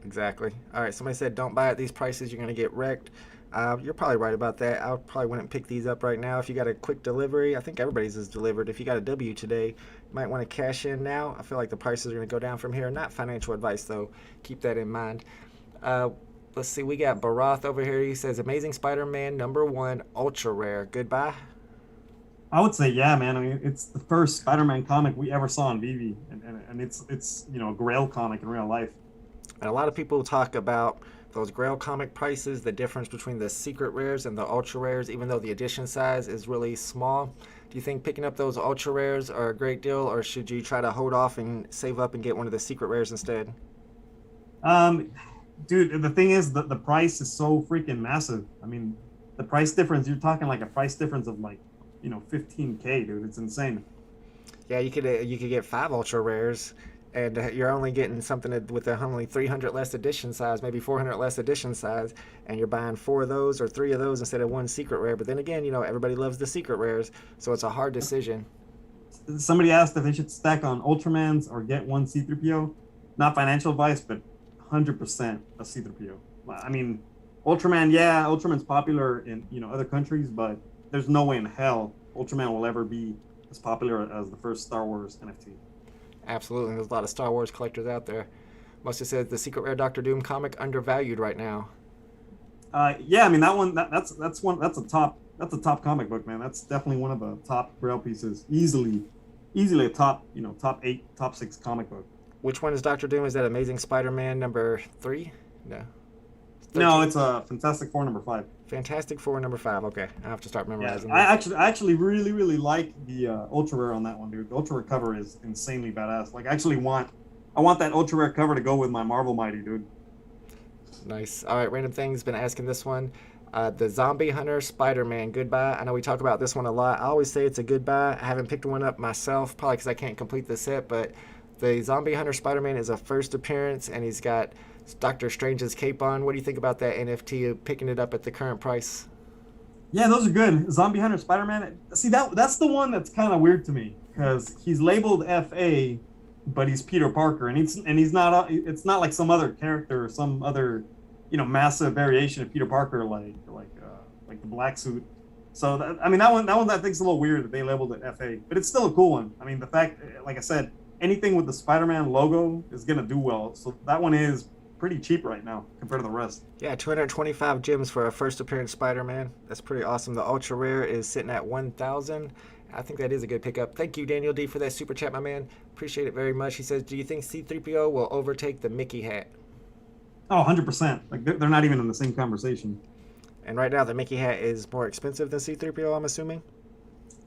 Exactly. All right, somebody said don't buy at these prices. You're going to get wrecked. You're probably right about that. I probably wouldn't pick these up right now. If you got a quick delivery, I think everybody's is delivered. If you got a W today, you might want to cash in now. I feel like the prices are going to go down from here. Not financial advice, though. Keep that in mind. Uh, let's see. We got Barath over here. He says, Amazing Spider-Man #1, ultra rare. Goodbye. I would say, yeah, man. I mean, it's the first Spider-Man comic we ever saw on VeVe, and it's a Grail comic in real life. And a lot of people talk about those Grail comic prices, the difference between the secret rares and the ultra rares, even though the edition size is really small. Do you think picking up those ultra rares are a great deal, or should you try to hold off and save up and get one of the secret rares instead? Dude, the thing is that the price is so freaking massive. I mean, the price difference, you're talking like a price difference of like, 15K, dude. It's insane. Yeah, you could get 5 ultra rares, and you're only getting something with only 300 less edition size, maybe 400 less edition size, and you're buying 4 of those or 3 of those instead of 1 secret rare. But then again, everybody loves the secret rares, so it's a hard decision. Somebody asked if they should stack on Ultramans or get one C-3PO. Not financial advice, but 100% a C-3PO. I mean, Ultraman, yeah, Ultraman's popular in other countries, but there's no way in hell Ultraman will ever be as popular as the first Star Wars NFT. Absolutely, there's a lot of Star Wars collectors out there. Must have said the secret rare Doctor Doom comic undervalued right now. Yeah, I mean that one. That's a top comic book, man. That's definitely one of the top Grail pieces. Easily a top 8, top 6 comic book. Which one is Doctor Doom? Is that Amazing Spider-Man #3? No. 13? No, it's a Fantastic Four #5. Fantastic Four #5. Okay, I have to start memorizing. Yeah, I actually really like the ultra rare on that one, dude. The ultra rare cover is insanely badass. Like, I want that ultra rare cover to go with my Marvel Mighty, dude. Nice. All right, Random Thing's been asking this one. The Zombie Hunter Spider-Man Goodbye. I know we talk about this one a lot. I always say it's a goodbye. I haven't picked one up myself, probably because I can't complete the set, but the Zombie Hunter Spider-Man is a first appearance, and he's got Doctor Strange's cape on. What do you think about that NFT, picking it up at the current price? Yeah, those are good. Zombie Hunter Spider-Man. See, that's the one that's kind of weird to me, because he's labeled FA, but he's Peter Parker, and he's not. It's not like some other character or some other, massive variation of Peter Parker, like the black suit. So that one I think is a little weird that they labeled it FA, but it's still a cool one. I mean, the fact, like I said, anything with the Spider-Man logo is gonna do well. So that one is pretty cheap right now compared to the rest. Yeah, 225 gems for a first appearance Spider-Man. That's pretty awesome. The ultra rare is sitting at 1,000. I think that is a good pickup. Thank you, Daniel D, for that super chat, my man. Appreciate it very much. He says, do you think C-3PO will overtake the Mickey hat? Oh, 100%. Like, they're not even in the same conversation. And right now, the Mickey hat is more expensive than C-3PO, I'm assuming?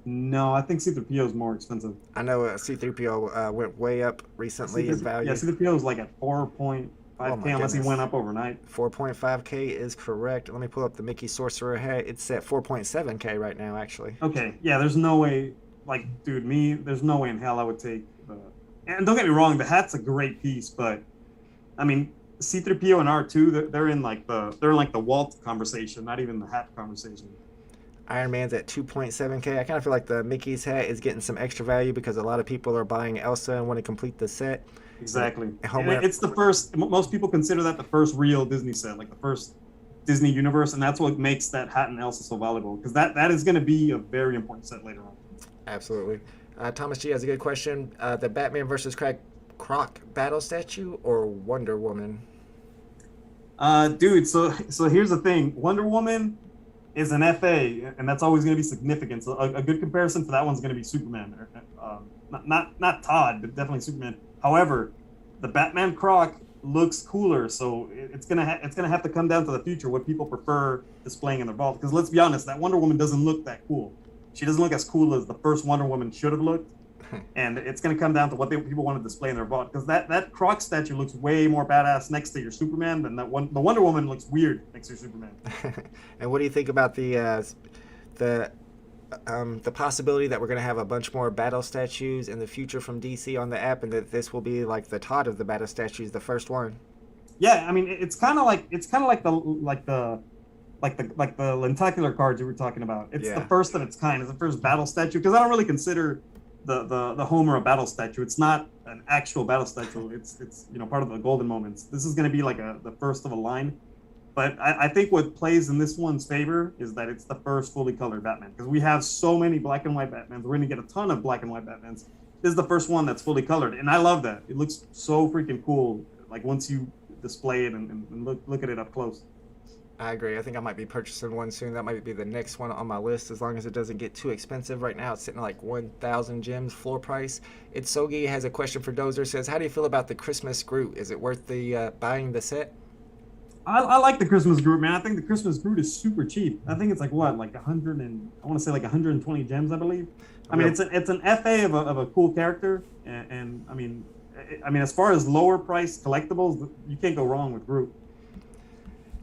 No, I think C-3PO is more expensive. I know C-3PO went way up recently in value. Yeah, C-3PO is like at 4.5K unless he went up overnight. 4.5K is correct. Let me pull up the Mickey Sorcerer hat. It's at 4.7K right now, actually. Okay, yeah, there's no way, there's no way in hell I would take the... And don't get me wrong, the hat's a great piece, but, I mean, C-3PO and R2, they're in like the Walt conversation, not even the hat conversation. Iron Man's at 2.7K. I kind of feel like the Mickey's hat is getting some extra value because a lot of people are buying Elsa and want to complete the set. Exactly. It's the first, most people consider that the first real Disney set, like the first Disney universe, and that's what makes that hat and Elsa so valuable, because that is going to be a very important set later on. Absolutely. Thomas G has a good question. The Batman versus Croc battle statue or Wonder Woman? Dude, so here's the thing. Wonder Woman is an FA, and that's always going to be significant. So a good comparison for that one's going to be Superman. Not Todd, but definitely Superman. However, the Batman Croc looks cooler, so it's gonna have to come down to the future what people prefer displaying in their vault. Because let's be honest, that Wonder Woman doesn't look that cool. She doesn't look as cool as the first Wonder Woman should have looked. And it's going to come down to what people want to display in their vault. Because that Croc statue looks way more badass next to your Superman than the Wonder Woman looks weird next to your Superman. And what do you think about the possibility that we're going to have a bunch more battle statues in the future from DC on the app, and that this will be like the Todd of the battle statues, the first one? Yeah, I mean, it's kind of like the lenticular cards you were talking about. It's the first of its kind. It's the first battle statue, because I don't really consider the Homer a battle statue. It's not an actual battle statue. It's part of the golden moments. This is going to be like the first of a line. But I think what plays in this one's favor is that it's the first fully colored Batman, because we have so many black and white Batmans. We're going to get a ton of black and white Batmans. This is the first one that's fully colored, and I love that. It looks so freaking cool. Like once you display it and look at it up close. I agree. I think I might be purchasing one soon. That might be the next one on my list, as long as it doesn't get too expensive. Right now, it's sitting at like 1,000 gems floor price. It's Sogi has a question for Dozer. Says, how do you feel about the Christmas Groot? Is it worth the buying the set? I like the Christmas Groot, man. I think the Christmas Groot is super cheap. I think it's like what, like 100 and I want to say like 120 gems, I believe. I mean, it's an FA of a cool character, and I mean, as far as lower price collectibles, you can't go wrong with Groot.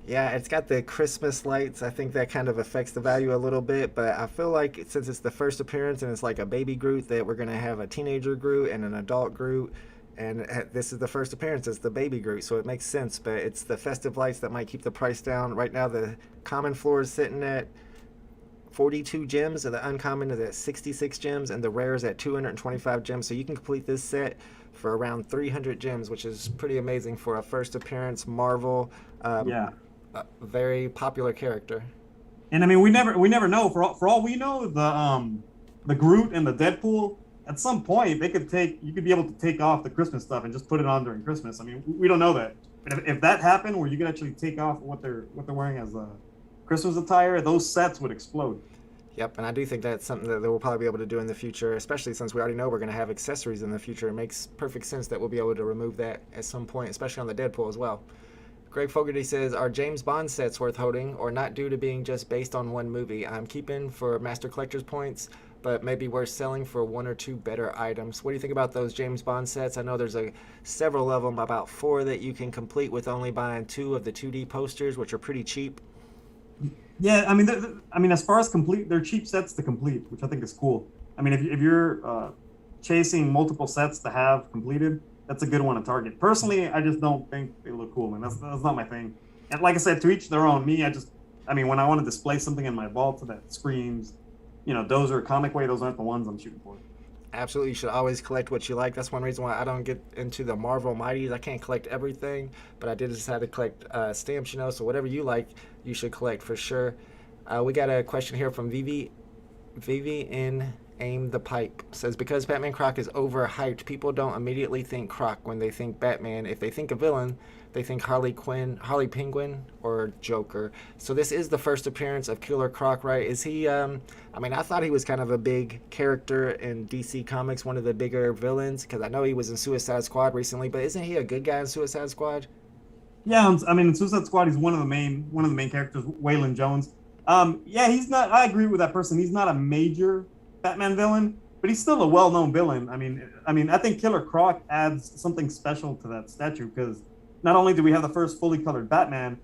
Yeah, it's got the Christmas lights. I think that kind of affects the value a little bit, but I feel like since it's the first appearance and it's like a baby Groot, that we're going to have a teenager Groot and an adult Groot, and this is the first appearance as the baby Groot, so it makes sense, but it's the festive lights that might keep the price down. Right now, the common floor is sitting at 42 gems, and the uncommon is at 66 gems, and the rare is at 225 gems, so you can complete this set for around 300 gems, which is pretty amazing for a first appearance Marvel. Yeah. Very popular character. And I mean, we never know. For all we know, the Groot and the Deadpool, at some point you could be able to take off the Christmas stuff and just put it on during Christmas. I mean, we don't know that. But if that happened, where you could actually take off what they're wearing as a Christmas attire, those sets would explode. Yep, and I do think that's something that we'll probably be able to do in the future, especially since we already know we're going to have accessories in the future. It makes perfect sense that we'll be able to remove that at some point, especially on the Deadpool as well. Greg Fogarty says, are James Bond sets worth holding or not due to being just based on one movie? I'm keeping for Master Collector's points, but maybe worth selling for one or two better items. What do you think about those James Bond sets? I know there's several of them, about 4 that you can complete with only buying 2 of the 2D posters, which are pretty cheap. Yeah, I mean, as far as complete, they're cheap sets to complete, which I think is cool. I mean, if you're chasing multiple sets to have completed, that's a good one to target. Personally, I just don't think they look cool, man. That's not my thing. And like I said, to each their own. Me, when I want to display something in my vault that screams, Dozer, Comic Way, those aren't the ones I'm shooting for. Absolutely, you should always collect what you like. That's one reason why I don't get into the Marvel Mighties. I can't collect everything, but I did decide to collect stamps, so whatever you like, you should collect for sure. We got a question here from VeVe in Aim the Pipe. Says, because Batman Croc is overhyped, people don't immediately think Croc when they think Batman. If they think a villain, they think Harley Penguin, or Joker. So this is the first appearance of Killer Croc, right? Is he, I thought he was kind of a big character in DC Comics, one of the bigger villains, because I know he was in Suicide Squad recently, but isn't he a good guy in Suicide Squad? Yeah, in Suicide Squad, he's one of the main characters, Waylon Jones. Yeah, he's not, I agree with that person. He's not a major Batman villain, but he's still a well-known villain. I think Killer Croc adds something special to that statue, because not only do we have the first fully colored Batman,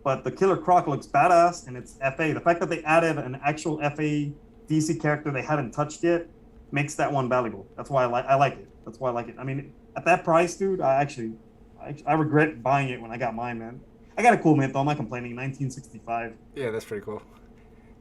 but the Killer Croc looks badass, and it's FA. The fact that they added an actual FA DC character they hadn't touched yet makes that one valuable. That's why I like it. That's why I like it. At that price, dude, I regret buying it when I got mine, man. I got a cool mint though. I'm not complaining. 1965. Yeah, that's pretty cool.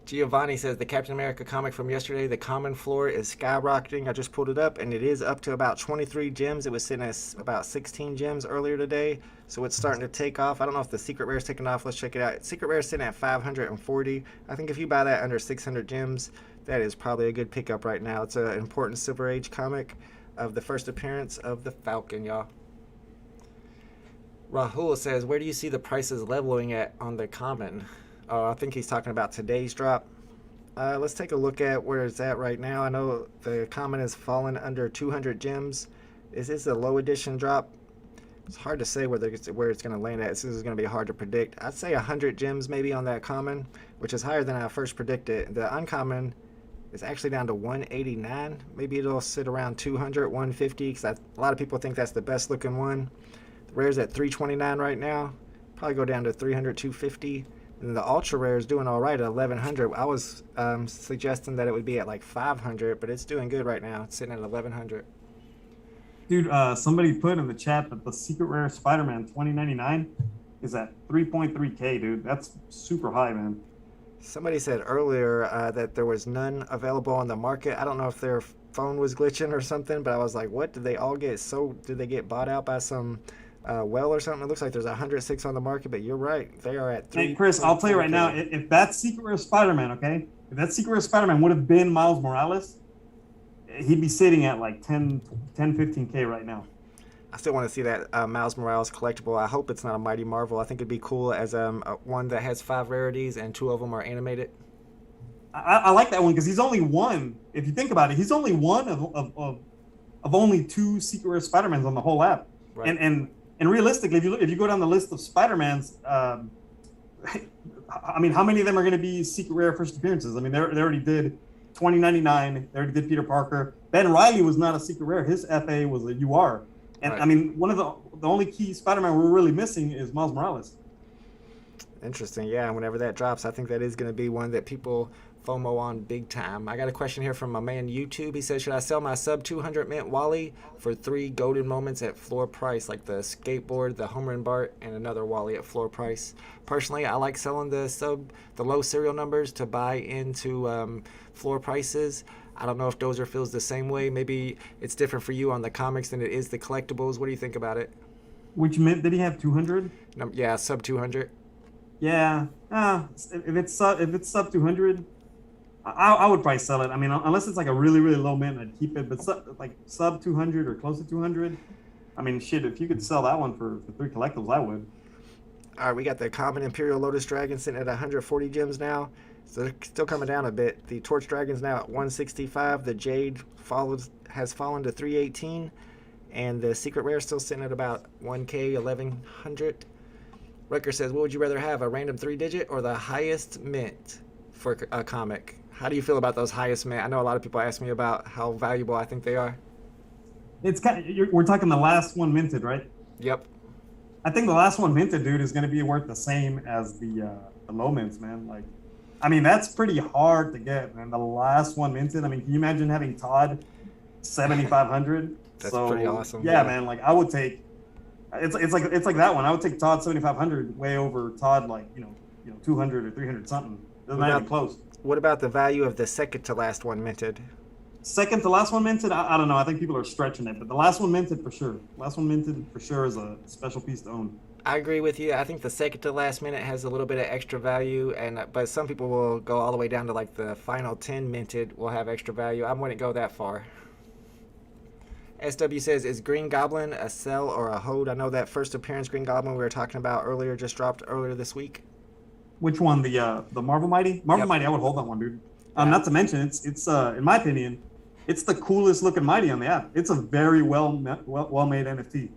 Giovanni says, the Captain America comic from yesterday, the common floor is skyrocketing. I just pulled it up, and it is up to about 23 gems. It was sitting at about 16 gems earlier today, so it's starting to take off. I don't know if the Secret Rare is taking off. Let's check it out. Secret Rare is sitting at 540. I think if you buy that under 600 gems, that is probably a good pickup right now. It's an important Silver Age comic of the first appearance of the Falcon, y'all. Rahul says, where do you see the prices leveling at on the common? I think he's talking about today's drop. Let's take a look at where it's at right now. I know the common has fallen under 200 gems. Is this a low edition drop? It's hard to say where it's going to land at. This is going to be hard to predict. I'd say 100 gems maybe on that common, which is higher than I first predicted. The uncommon is actually down to 189. Maybe it'll sit around 200, 150, because a lot of people think that's the best looking one. The rare's at 329 right now. Probably go down to 300, 250. And the ultra rare is doing all right at 1100. I was suggesting that it would be at like 500, but it's doing good right now. It's sitting at 1100. Dude, somebody put in the chat that the Secret Rare Spider-Man 2099 is at 3.3K, dude. That's super high, man. Somebody said earlier that there was none available on the market. I don't know if their phone was glitching or something, but I was like, what? Did they get bought out by some well or something. It looks like there's 106 on the market, but you're right. They are at 3. Hey, Chris, I'll tell you right now, if that Secret Rare Spider-Man, okay, if that Secret Rare Spider-Man would have been Miles Morales, he'd be sitting at like 15K right now. I still want to see that Miles Morales collectible. I hope it's not a Mighty Marvel. I think it'd be cool as one that has 5 rarities and 2 of them are animated. I like that one because he's only one. If you think about it, he's only one of only 2 Secret Rare Spider-Mans on the whole app. Right. And realistically, if you go down the list of Spider-Mans, I mean, how many of them are going to be Secret Rare first appearances? I mean, they already did 2099. They already did Peter Parker. Ben Reilly was not a Secret Rare. His FA was a UR. And right. I mean, one of the only key Spider-Man we're really missing is Miles Morales. Interesting. Yeah, and whenever that drops, I think that is going to be one that people FOMO on big time. I got a question here from my man YouTube. He says, should I sell my sub 200 mint Wally for 3 golden moments at floor price, like the skateboard, the home run Bart, and another Wally at floor price? Personally, I like selling the low serial numbers to buy into floor prices. I don't know if Dozer feels the same way. Maybe it's different for you on the comics than it is the collectibles. What do you think about it? Which mint did he have? 200? Yeah, sub 200. Yeah. If it's sub 200, I would probably sell it. I mean, unless it's like a really, really low mint, I'd keep it. But like sub 200 or close to 200, I mean, shit, if you could sell that one for 3 collectibles, I would. All right, we got the common Imperial Lotus Dragon sitting at 140 gems now. So they're still coming down a bit. The Torch Dragon's now at 165. The Jade has fallen to 318. And the Secret Rare is still sitting at about 1K, 1100. Rucker says, what would you rather have, a random 3-digit or the highest mint for a comic? How do you feel about those highest mint? I know a lot of people ask me about how valuable I think they are. It's we're talking the last one minted, right? Yep. I think the last one minted, dude, is going to be worth the same as the low mints, man. Like, I mean, that's pretty hard to get, man. The last one minted. I mean, can you imagine having Todd 7,500? That's pretty awesome. Yeah, man. Like, I would take. It's like that one. I would take Todd 7,500 way over Todd, like, you know 200 or 300 something. Doesn't even close. What about the value of the second to last one minted? Second to last one minted, I don't know. I think people are stretching it, but the last one minted for sure. Last one minted for sure is a special piece to own. I agree with you. I think the second to last minute has a little bit of extra value, but some people will go all the way down to like the final 10 minted will have extra value. I wouldn't go that far. SW says, is Green Goblin a sell or a hold? I know that first appearance Green Goblin we were talking about earlier just dropped earlier this week. Which one? The Marvel Mighty? Marvel Mighty, I would hold that one, dude. Not to mention, it's in my opinion, it's the coolest looking Mighty on the app. It's a very well made NFT.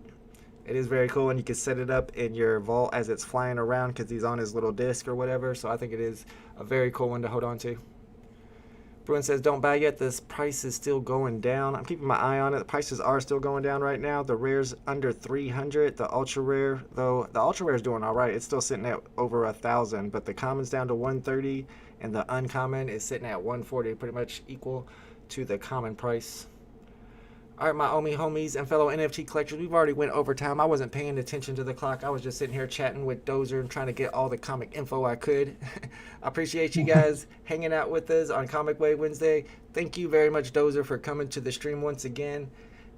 It is very cool, and you can set it up in your vault as it's flying around because he's on his little disc or whatever. So I think it is a very cool one to hold on to. Bruin says, don't buy yet. This price is still going down. I'm keeping my eye on it. The prices are still going down right now. The rare's under 300. The ultra rare, though, the ultra rare is doing all right. It's still sitting at over 1,000, but the common's down to 130, and the uncommon is sitting at 140, pretty much equal to the common price. All right, my homies and fellow NFT collectors, we've already went over time. I wasn't paying attention to the clock. I was just sitting here chatting with Dozer and trying to get all the comic info I could. I appreciate you guys hanging out with us on Comic Way Wednesday. Thank you very much, Dozer, for coming to the stream once again.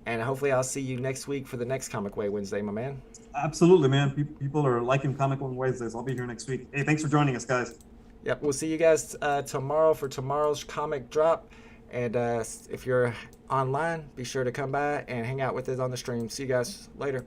And hopefully I'll see you next week for the next Comic Way Wednesday, my man. Absolutely, man. People are liking Comic Way Wednesdays. I'll be here next week. Hey, thanks for joining us, guys. Yep, we'll see you guys tomorrow for tomorrow's comic drop. And if you're online, be sure to come by and hang out with us on the stream. See you guys later.